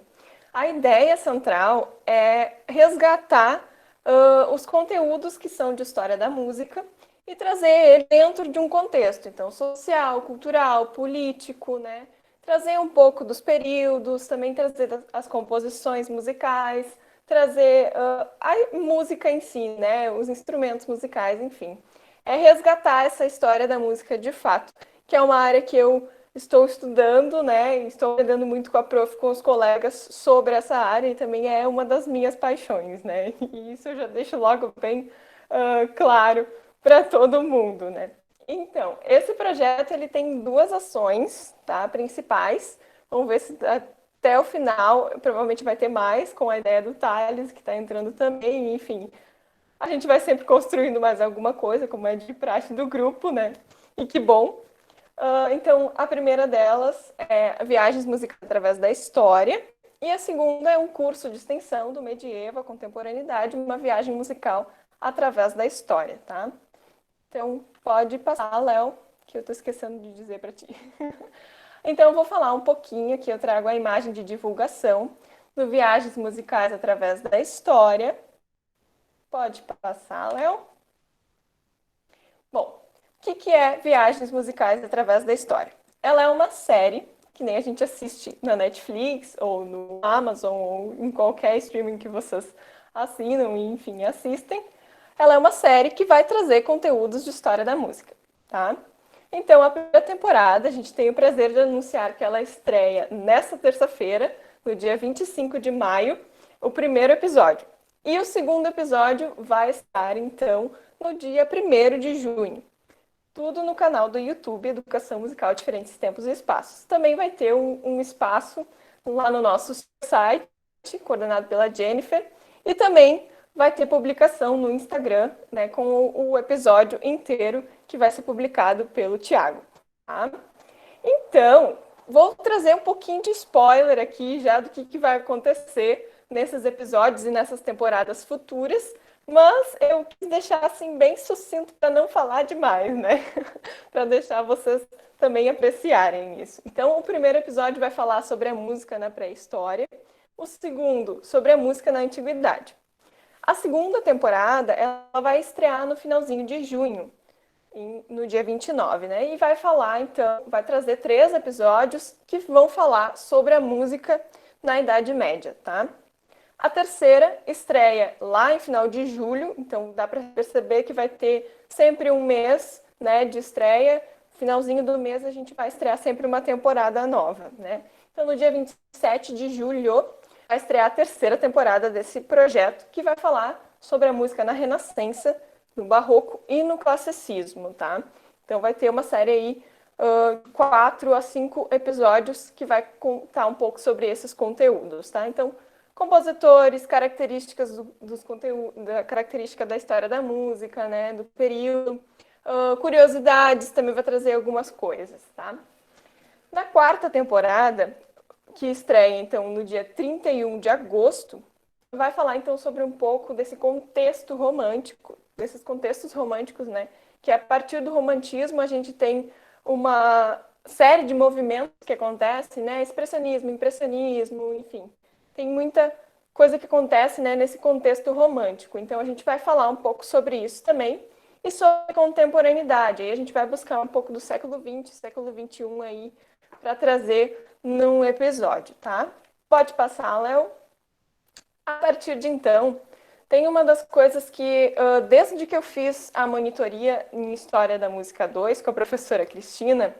A ideia central é resgatar os conteúdos que são de história da música e trazer ele dentro de um contexto, então, social, cultural, político, né? Trazer um pouco dos períodos, também trazer as composições musicais, trazer a música em si, né? Os instrumentos musicais, enfim. É resgatar essa história da música de fato, que é uma área que eu estou estudando, né? Estou aprendendo muito com a prof, com os colegas sobre essa área, e também é uma das minhas paixões, né? E isso eu já deixo logo bem claro para todo mundo, né? Então, esse projeto ele tem 2 ações, tá, principais. Vamos ver se até o final, provavelmente vai ter mais, com a ideia do Thales, que está entrando também, enfim. A gente vai sempre construindo mais alguma coisa, como é de praxe do grupo, né? E que bom. Então, a primeira delas é Viagens Musicais através da História, e a segunda é um curso de extensão do Medievo à Contemporaneidade, uma viagem musical através da história, tá? Então, pode passar, Léo, que eu estou esquecendo de dizer para ti. Então, eu vou falar um pouquinho aqui, eu trago a imagem de divulgação do Viagens Musicais através da História. Pode passar, Léo. Bom, o que é Viagens Musicais através da História? Ela é uma série, que nem a gente assiste na Netflix, ou no Amazon, ou em qualquer streaming que vocês assinam e, enfim, assistem. Ela é uma série que vai trazer conteúdos de história da música, tá? Então, a primeira temporada, a gente tem o prazer de anunciar que ela estreia nesta terça-feira, no dia 25 de maio, o primeiro episódio. E o segundo episódio vai estar, então, no dia 1º de junho. Tudo no canal do YouTube, Educação Musical Diferentes Tempos e Espaços. Também vai ter um espaço lá no nosso site, coordenado pela Jennifer, e também vai ter publicação no Instagram, né, com o episódio inteiro que vai ser publicado pelo Thiago. Tá? Então, vou trazer um pouquinho de spoiler aqui já do que vai acontecer nesses episódios e nessas temporadas futuras, Mas eu quis deixar assim bem sucinto para não falar demais, né? Para deixar vocês também apreciarem isso. Então, o primeiro episódio vai falar sobre a música na pré-história, o segundo sobre a música na antiguidade. A segunda temporada ela vai estrear no finalzinho de junho, no dia 29, né? E vai falar, então, vai trazer 3 episódios que vão falar sobre a música na Idade Média, tá? A terceira estreia lá em final de julho, então dá para perceber que vai ter sempre um mês, né, de estreia. Finalzinho do mês a gente vai estrear sempre uma temporada nova, né? Então no dia 27 de julho vai estrear a terceira temporada desse projeto, que vai falar sobre a música na Renascença, no Barroco e no Classicismo, tá? Então vai ter uma série aí, 4 a 5 episódios que vai contar um pouco sobre esses conteúdos, tá? Então, compositores, características dos conteúdos, da característica da história da música, né, do período, curiosidades, também vai trazer algumas coisas, tá? Na quarta temporada, que estreia então no dia 31 de agosto, vai falar então sobre um pouco desse contexto romântico, desses contextos românticos, né, que a partir do romantismo a gente tem uma série de movimentos que acontecem, né, expressionismo, impressionismo, enfim. Tem muita coisa que acontece, né, nesse contexto romântico. Então, a gente vai falar um pouco sobre isso também e sobre contemporaneidade. Aí a gente vai buscar um pouco do século XX, século XXI aí para trazer num episódio, tá? Pode passar, Léo. A partir de então, tem uma das coisas que, desde que eu fiz a monitoria em História da Música 2 com a professora Cristina,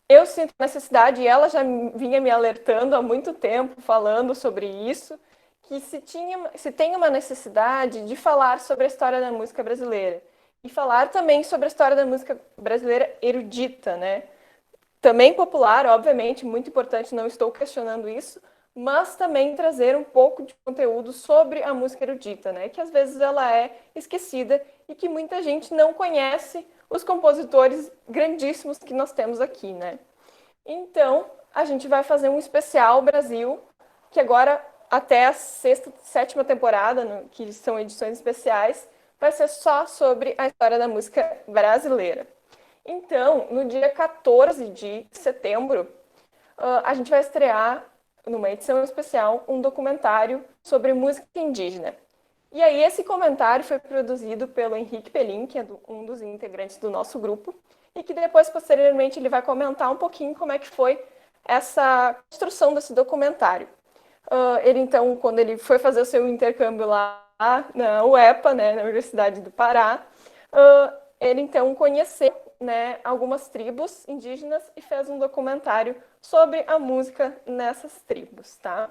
eu sinto necessidade, e ela já vinha me alertando há muito tempo, falando sobre isso, que se tem uma necessidade de falar sobre a história da música brasileira. E falar também sobre a história da música brasileira erudita, né? Também popular, obviamente, muito importante, não estou questionando isso, mas também trazer um pouco de conteúdo sobre a música erudita, né? Que às vezes ela é esquecida e que muita gente não conhece os compositores grandíssimos que nós temos aqui, né? Então, a gente vai fazer um especial Brasil, que agora, até a sexta, sétima temporada, que são edições especiais, vai ser só sobre a história da música brasileira. Então, no dia 14 de setembro, a gente vai estrear, numa edição especial, um documentário sobre música indígena. E aí, esse comentário foi produzido pelo Henrique Pelim, que é um dos integrantes do nosso grupo, e que depois, posteriormente, ele vai comentar um pouquinho como é que foi essa construção desse documentário. Ele, então, quando ele foi fazer o seu intercâmbio lá na UEPA, né, na Universidade do Pará, ele, então, conheceu, né, algumas tribos indígenas e fez um documentário sobre a música nessas tribos, tá?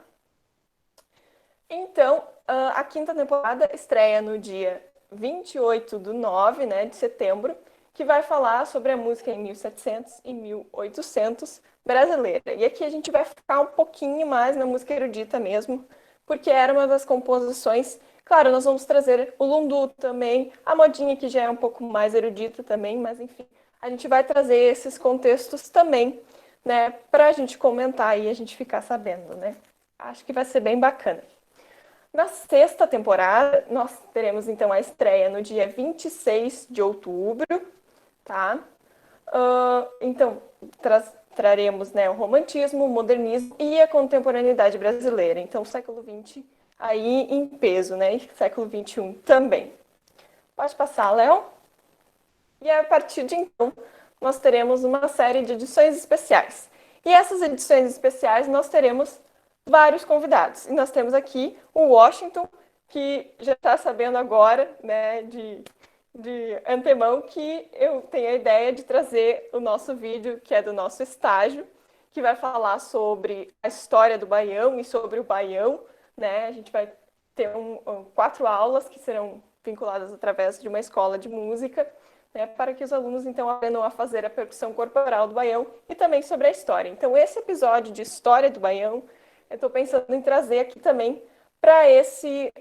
Então, a quinta temporada estreia no dia 28 de 9, né, de setembro, que vai falar sobre a música em 1700 e 1800 brasileira. E aqui a gente vai ficar um pouquinho mais na música erudita mesmo, porque era uma das composições. Claro, nós vamos trazer o lundu também, a modinha que já é um pouco mais erudita também, mas enfim, a gente vai trazer esses contextos também, né, para a gente comentar e a gente ficar sabendo, né? Acho que vai ser bem bacana. Na sexta temporada, nós teremos então a estreia no dia 26 de outubro, tá? Então, traremos, né, o romantismo, o modernismo e a contemporaneidade brasileira. Então, o século XX aí em peso, né? E século XXI também. Pode passar, Léo. E a partir de então, nós teremos uma série de edições especiais. E essas edições especiais nós teremos vários convidados. E nós temos aqui o Washington, que já está sabendo agora, né, de antemão, que eu tenho a ideia de trazer o nosso vídeo, que é do nosso estágio, que vai falar sobre a história do Baião e sobre o Baião, né? A gente vai ter 4 aulas que serão vinculadas através de uma escola de música, né, para que os alunos, então, aprendam a fazer a percussão corporal do Baião e também sobre a história. Então, esse episódio de História do Baião, eu estou pensando em trazer aqui também para esse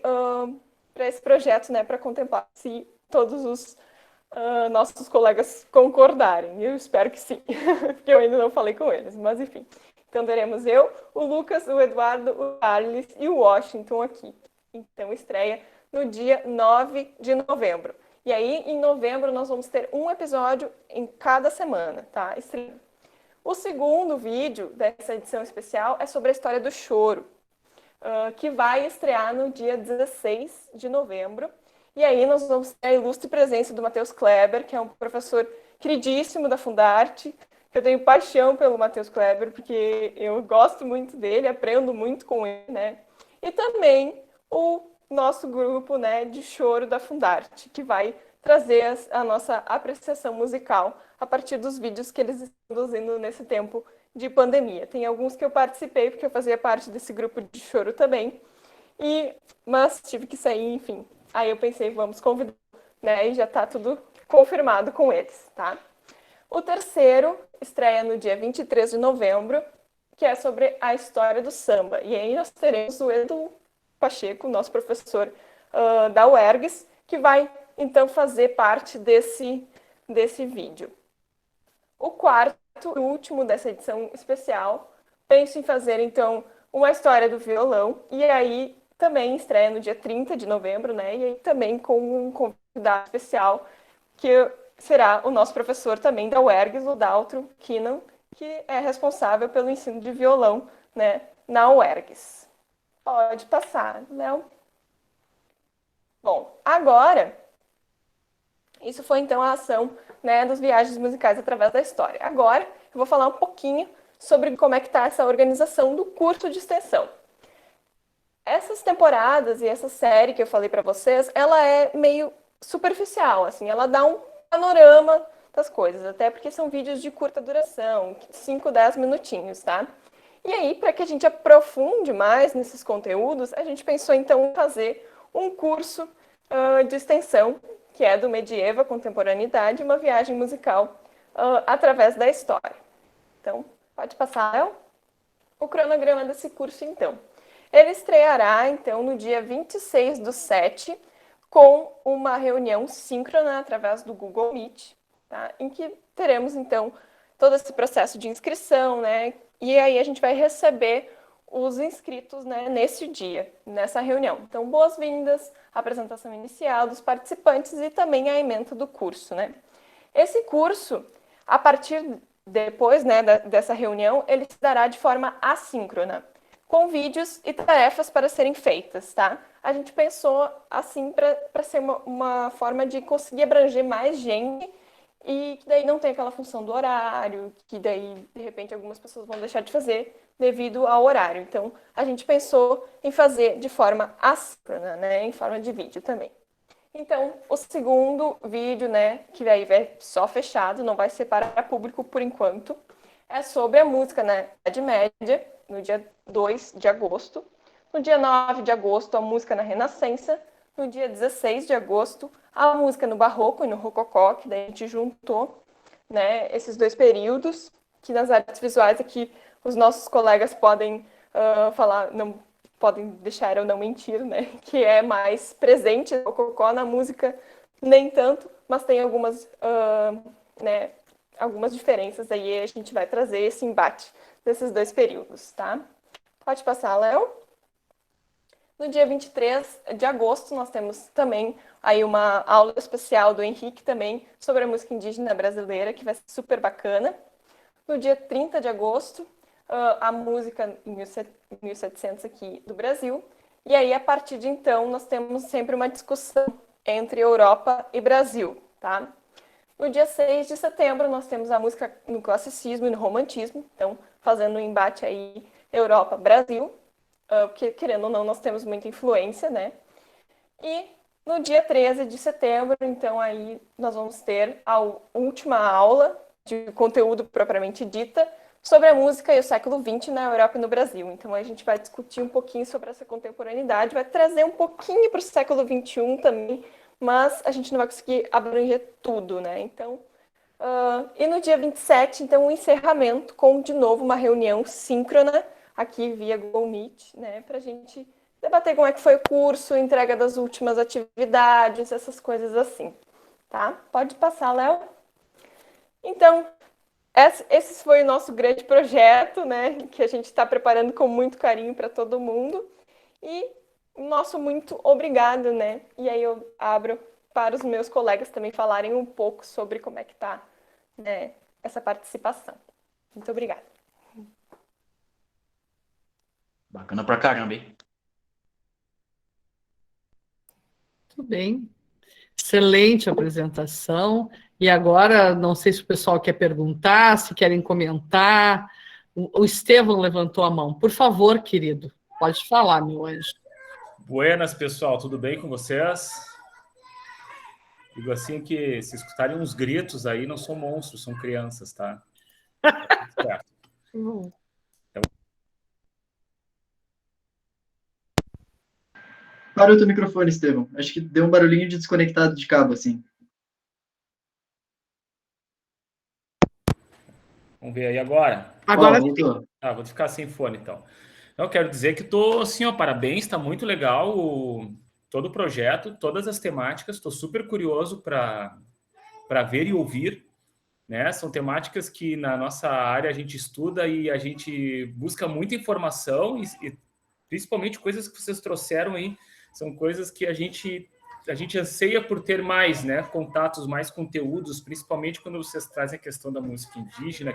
projeto, né, para contemplar se todos os nossos colegas concordarem. Eu espero que sim, porque eu ainda não falei com eles, mas enfim. Então, teremos eu, o Lucas, o Eduardo, o Carlos e o Washington aqui. Então, estreia no dia 9 de novembro. E aí, em novembro, nós vamos ter um episódio em cada semana, tá? O segundo vídeo dessa edição especial é sobre a história do choro, que vai estrear no dia 16 de novembro. E aí nós vamos ter a ilustre presença do Matheus Kleber, que é um professor queridíssimo da Fundarte. Eu tenho paixão pelo Matheus Kleber, porque eu gosto muito dele, aprendo muito com ele, né? E também o nosso grupo, né, de choro da Fundarte, que vai trazer a nossa apreciação musical a partir dos vídeos que eles estão produzindo nesse tempo de pandemia. Tem alguns que eu participei, porque eu fazia parte desse grupo de choro também, mas tive que sair, enfim. Aí eu pensei, vamos convidar, né, e já está tudo confirmado com eles, tá? O terceiro estreia no dia 23 de novembro, que é sobre a história do samba. E aí nós teremos o Edu Pacheco, nosso professor da UERGS, que vai, então, fazer parte desse vídeo. O quarto e último dessa edição especial, penso em fazer, então, uma história do violão, e aí também estreia no dia 30 de novembro, né? E aí também com um convidado especial, que será o nosso professor também da UERGS, o Daltro Kinnan, que é responsável pelo ensino de violão, né, na UERGS. Pode passar, Léo. Bom, agora, isso foi então a ação, né, dos Viagens Musicais através da História. Agora, eu vou falar um pouquinho sobre como é que está essa organização do curso de extensão. Essas temporadas e essa série que eu falei para vocês, ela é meio superficial, assim, ela dá um panorama das coisas, até porque são vídeos de curta duração, 5, 10 minutinhos, tá? E aí, para que a gente aprofunde mais nesses conteúdos, a gente pensou então em fazer um curso de extensão, que é do Medieva Contemporaneidade, uma viagem musical através da história. Então, pode passar, Léo? O cronograma desse curso, então. Ele estreará, então, no dia 26/7, com uma reunião síncrona através do Google Meet, tá? Em que teremos, então, todo esse processo de inscrição, né? E aí a gente vai receber os inscritos, né, nesse dia, nessa reunião. Então, boas-vindas, apresentação inicial dos participantes e também a ementa do curso, né? Esse curso, a partir depois, né, dessa reunião, ele se dará de forma assíncrona, com vídeos e tarefas para serem feitas, tá? A gente pensou assim para ser uma forma de conseguir abranger mais gente e que daí não tem aquela função do horário, que daí, de repente, algumas pessoas vão deixar de fazer devido ao horário. Então, a gente pensou em fazer de forma assíncrona, né, em forma de vídeo também. Então, o segundo vídeo, né, que daí vai só fechado, não vai ser para público por enquanto, é sobre a música na Idade Média, no dia 2 de agosto. No dia 9 de agosto, a música na Renascença. No dia 16 de agosto, a música no Barroco e no Rococó, que daí a gente juntou, né, esses dois períodos, que nas artes visuais aqui os nossos colegas podem falar, não podem deixar eu não mentir, né, que é mais presente o Rococó na música, nem tanto, mas tem algumas, né, algumas diferenças aí, a gente vai trazer esse embate desses dois períodos, tá? Pode passar, Léo. No dia 23 de agosto, nós temos também aí uma aula especial do Henrique também sobre a música indígena brasileira, que vai ser super bacana. No dia 30 de agosto, a música em 1700 aqui do Brasil. E aí, a partir de então, nós temos sempre uma discussão entre Europa e Brasil, tá? No dia 6 de setembro, nós temos a música no classicismo e no romantismo, então, fazendo um embate aí Europa-Brasil, porque, querendo ou não, nós temos muita influência, né? E no dia 13 de setembro, então, aí nós vamos ter a última aula de conteúdo propriamente dita sobre a música e o século XX na Europa e no Brasil. Então, a gente vai discutir um pouquinho sobre essa contemporaneidade, vai trazer um pouquinho para o século XXI também, mas a gente não vai conseguir abranger tudo, né? Então, e no dia 27, então, o encerramento com, de novo, uma reunião síncrona aqui via Google Meet, né? Para a gente debater como é que foi o curso, entrega das últimas atividades, essas coisas assim, tá? Pode passar, Léo. Então, esse foi o nosso grande projeto, né? Que a gente está preparando com muito carinho para todo mundo. E Nosso muito obrigado, né? E aí eu abro para os meus colegas também falarem um pouco sobre como é que tá, né, essa participação. Muito obrigada. Bacana pra caramba, hein? Tudo bem. Excelente apresentação. E agora, não sei se o pessoal quer perguntar, se querem comentar. O Estevão levantou a mão. Por favor, querido, pode falar, meu anjo. Buenas, pessoal, tudo bem com vocês? Digo assim que se escutarem uns gritos aí, não são monstros, são crianças, tá? Certo. Então... Parou o teu microfone, Estevão. Acho que deu um barulhinho de desconectado de cabo, assim. Vamos ver aí agora. Agora voltou. Vou ficar sem fone, então. Eu quero dizer que estou, assim, ó, parabéns, está muito legal todo o projeto, todas as temáticas, estou super curioso para ver e ouvir, né? São temáticas que na nossa área a gente estuda e a gente busca muita informação e principalmente coisas que vocês trouxeram aí, são coisas que a gente anseia por ter mais, né? Contatos, mais conteúdos, principalmente quando vocês trazem a questão da música indígena,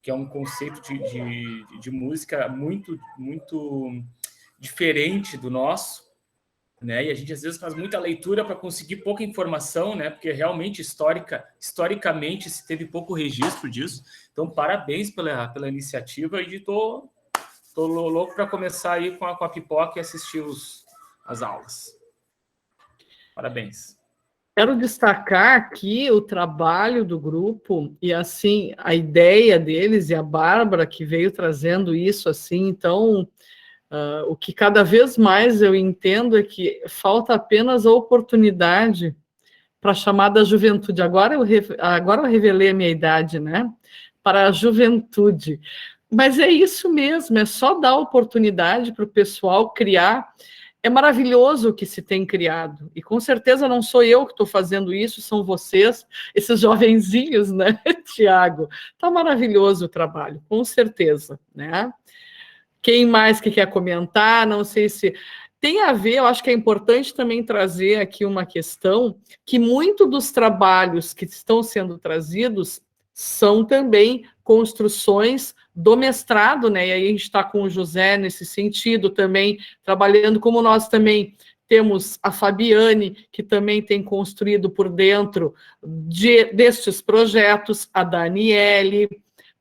que é um conceito de música muito, muito diferente do nosso, né? E a gente às vezes faz muita leitura para conseguir pouca informação, né? Porque realmente historicamente se teve pouco registro disso. Então, parabéns pela iniciativa e tô louco para começar aí com a pipoca e assistir as aulas. Parabéns. Quero destacar aqui o trabalho do grupo e, assim, a ideia deles e a Bárbara que veio trazendo isso, assim, então, o que cada vez mais eu entendo é que falta apenas a oportunidade para a chamada juventude. Agora eu revelei a minha idade, né? Para a juventude. Mas é isso mesmo, é só dar oportunidade para o pessoal criar. É maravilhoso o que se tem criado, e com certeza não sou eu que estou fazendo isso, são vocês, esses jovenzinhos, né, Tiago? Está maravilhoso o trabalho, com certeza, né? Quem mais que quer comentar? Não sei se... Tem a ver, eu acho que é importante também trazer aqui uma questão, que muito dos trabalhos que estão sendo trazidos são também construções do mestrado, né? E aí a gente está com o José nesse sentido também, trabalhando, como nós também temos a Fabiane, que também tem construído por dentro destes projetos, a Daniele,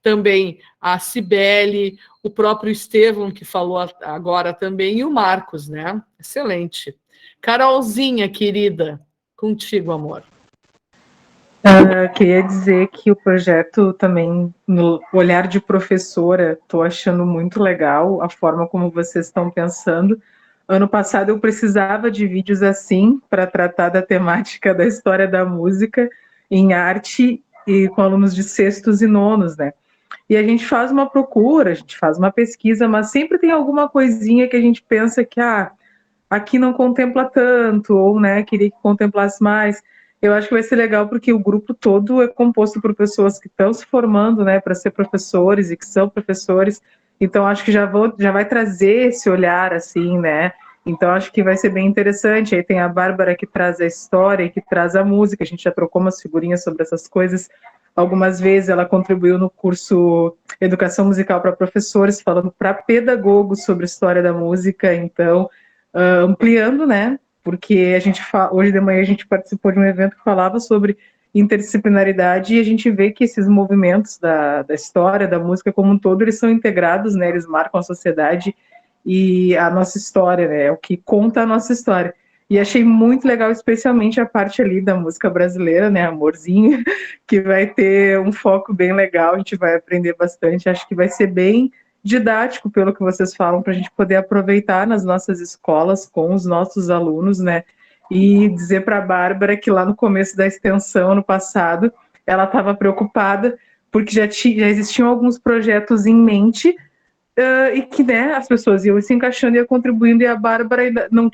também a Cibele, o próprio Estevão, que falou agora também, e o Marcos, né? Excelente. Carolzinha, querida, contigo, amor. Queria dizer que o projeto também, no olhar de professora, estou achando muito legal a forma como vocês estão pensando. Ano passado eu precisava de vídeos assim para tratar da temática da história da música em arte e com alunos de sextos e nonos, né? E a gente faz uma procura, a gente faz uma pesquisa, mas sempre tem alguma coisinha que a gente pensa que aqui não contempla tanto, ou né, queria que contemplasse mais. Eu acho que vai ser legal porque o grupo todo é composto por pessoas que estão se formando, né, para ser professores e que são professores. Então acho que já vai trazer esse olhar assim, né? Então acho que vai ser bem interessante. Aí tem a Bárbara que traz a história e que traz a música. A gente já trocou umas figurinhas sobre essas coisas. Algumas vezes ela contribuiu no curso Educação Musical para Professores, falando para pedagogos sobre a história da música. Então ampliando, né? Porque hoje de manhã a gente participou de um evento que falava sobre interdisciplinaridade e a gente vê que esses movimentos da história, da música como um todo, eles são integrados, né? Eles marcam a sociedade e a nossa história, né? É o que conta a nossa história. E achei muito legal, especialmente a parte ali da música brasileira, né? Amorzinho, que vai ter um foco bem legal, a gente vai aprender bastante. Acho que vai ser bem didático, pelo que vocês falam, para a gente poder aproveitar nas nossas escolas com os nossos alunos, né? E dizer para a Bárbara que lá no começo da extensão, no passado, ela estava preocupada porque já existiam alguns projetos em mente e que, né, as pessoas iam se encaixando e ia contribuindo, e a Bárbara ainda não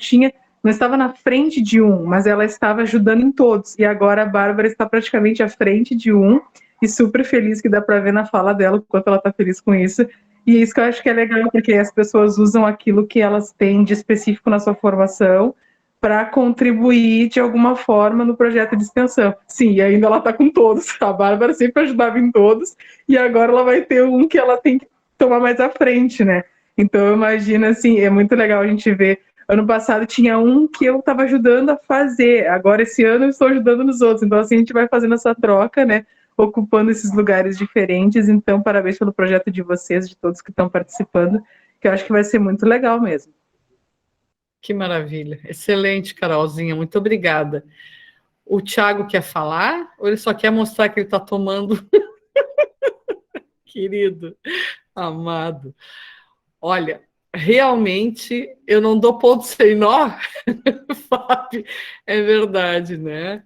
estava na frente de um, mas ela estava ajudando em todos. E agora a Bárbara está praticamente à frente de um, e super feliz, que dá para ver na fala dela o quanto ela está feliz com isso. E isso que eu acho que é legal, porque as pessoas usam aquilo que elas têm de específico na sua formação para contribuir de alguma forma no projeto de extensão. Sim, e ainda ela está com todos. A Bárbara sempre ajudava em todos, e agora ela vai ter um que ela tem que tomar mais à frente, né? Então, eu imagino, assim, é muito legal a gente ver. Ano passado tinha um que eu estava ajudando a fazer, agora esse ano eu estou ajudando nos outros. Então, assim, a gente vai fazendo essa troca, né? Ocupando esses lugares diferentes. Então, parabéns pelo projeto de vocês, de todos que estão participando, que eu acho que vai ser muito legal mesmo. Que maravilha. Excelente, Carolzinha. Muito obrigada. O Thiago quer falar ou ele só quer mostrar que ele está tomando? Querido, amado. Olha, realmente eu não dou ponto sem nó, Fábio. É verdade, né?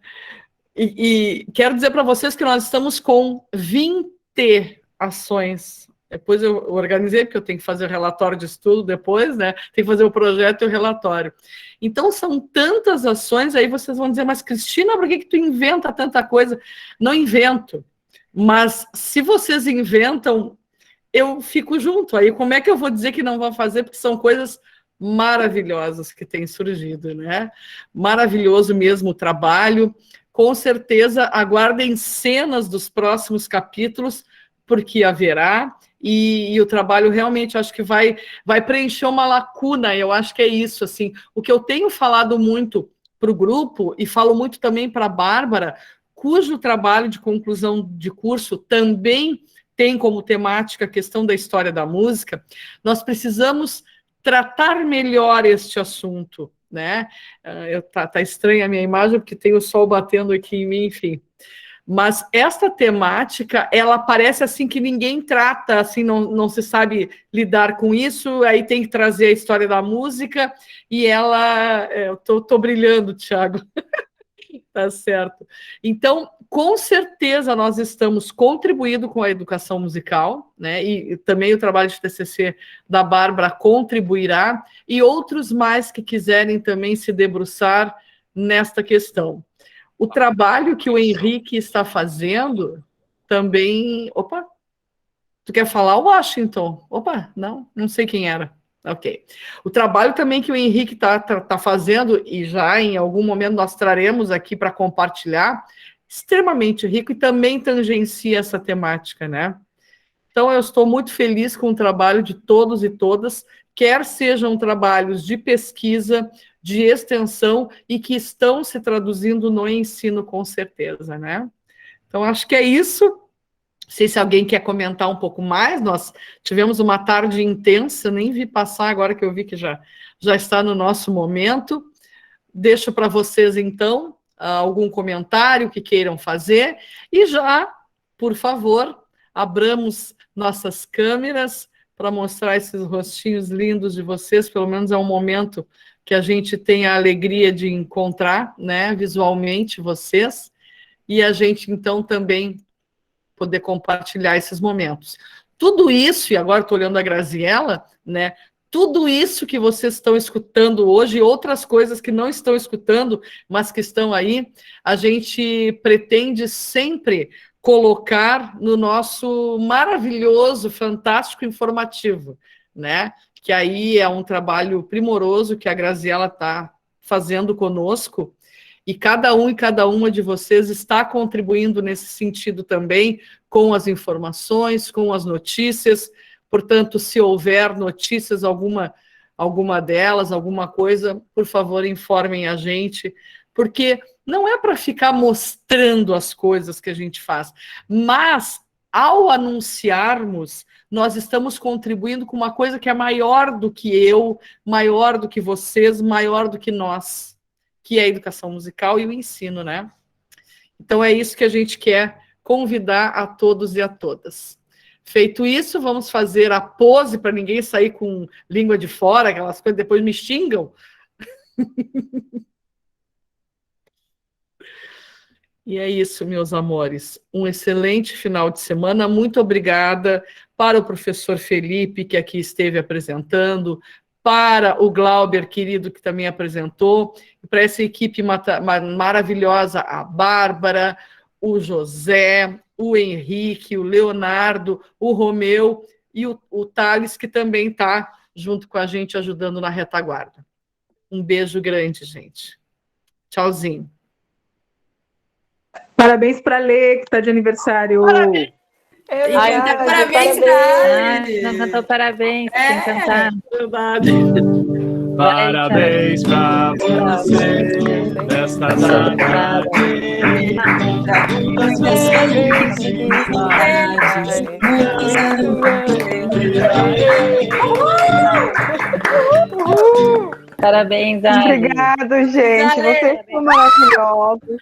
E quero dizer para vocês que nós estamos com 20 ações. Depois eu organizei, porque eu tenho que fazer o relatório de estudo depois, né? Tem que fazer o projeto e o relatório. Então, são tantas ações, aí vocês vão dizer, mas Cristina, por que tu inventa tanta coisa? Não invento. Mas se vocês inventam, eu fico junto. Aí como é que eu vou dizer que não vou fazer? Porque são coisas maravilhosas que têm surgido, né? Maravilhoso mesmo o trabalho. Com certeza, aguardem cenas dos próximos capítulos, porque haverá, e o trabalho realmente acho que vai preencher uma lacuna. Eu acho que é isso, assim. O que eu tenho falado muito para o grupo, e falo muito também para a Bárbara, cujo trabalho de conclusão de curso também tem como temática a questão da história da música, nós precisamos tratar melhor este assunto, né? Tá estranha a minha imagem, porque tem o sol batendo aqui em mim, enfim. Mas esta temática, ela parece assim que ninguém trata, assim, não se sabe lidar com isso, aí tem que trazer a história da música, e ela... Eu tô brilhando, Thiago. Tá certo. Então, com certeza, nós estamos contribuindo com a educação musical, né? E também o trabalho de TCC da Bárbara contribuirá, e outros mais que quiserem também se debruçar nesta questão. O trabalho que o Henrique está fazendo também... Opa! Tu quer falar, Washington? Opa, não sei quem era. Ok. O trabalho também que o Henrique tá fazendo, e já em algum momento nós traremos aqui para compartilhar, extremamente rico e também tangencia essa temática, né? Então, eu estou muito feliz com o trabalho de todos e todas, quer sejam trabalhos de pesquisa, de extensão, e que estão se traduzindo no ensino, com certeza, né? Então, acho que é isso. Não sei se alguém quer comentar um pouco mais. Nós tivemos uma tarde intensa, nem vi passar agora que eu vi que já está no nosso momento. Deixo para vocês, então, algum comentário que queiram fazer. E já, por favor, abramos nossas câmeras para mostrar esses rostinhos lindos de vocês. Pelo menos é um momento que a gente tem a alegria de encontrar, né, visualmente vocês. E a gente, então, também poder compartilhar esses momentos. Tudo isso, e agora estou olhando a Graziella, né? Tudo isso que vocês estão escutando hoje, e outras coisas que não estão escutando, mas que estão aí, a gente pretende sempre colocar no nosso maravilhoso, fantástico informativo, né? Que aí é um trabalho primoroso que a Graziella está fazendo conosco, e cada um e cada uma de vocês está contribuindo nesse sentido também, com as informações, com as notícias. Portanto, se houver notícias, alguma delas, alguma coisa, por favor, informem a gente, porque não é para ficar mostrando as coisas que a gente faz, mas, ao anunciarmos, nós estamos contribuindo com uma coisa que é maior do que eu, maior do que vocês, maior do que nós, que é a educação musical e o ensino, né? Então, é isso que a gente quer convidar a todos e a todas. Feito isso, vamos fazer a pose para ninguém sair com língua de fora, aquelas coisas, depois me xingam. E é isso, meus amores. Um excelente final de semana. Muito obrigada para o professor Felipe, que aqui esteve apresentando, para o Glauber, querido, que também apresentou, e para essa equipe maravilhosa, a Bárbara, o José, o Henrique, o Leonardo, o Romeu e o Thales, que também está junto com a gente, ajudando na retaguarda. Um beijo grande, gente. Tchauzinho. Parabéns para a Lê, que está de aniversário. Parabéns. Parabéns, Dani. Não cantou parabéns, tem que cantar. Verdade. Parabéns pra você nesta data. Parabéns, Dani. Obrigado, gente. Vocês são maravilhosos.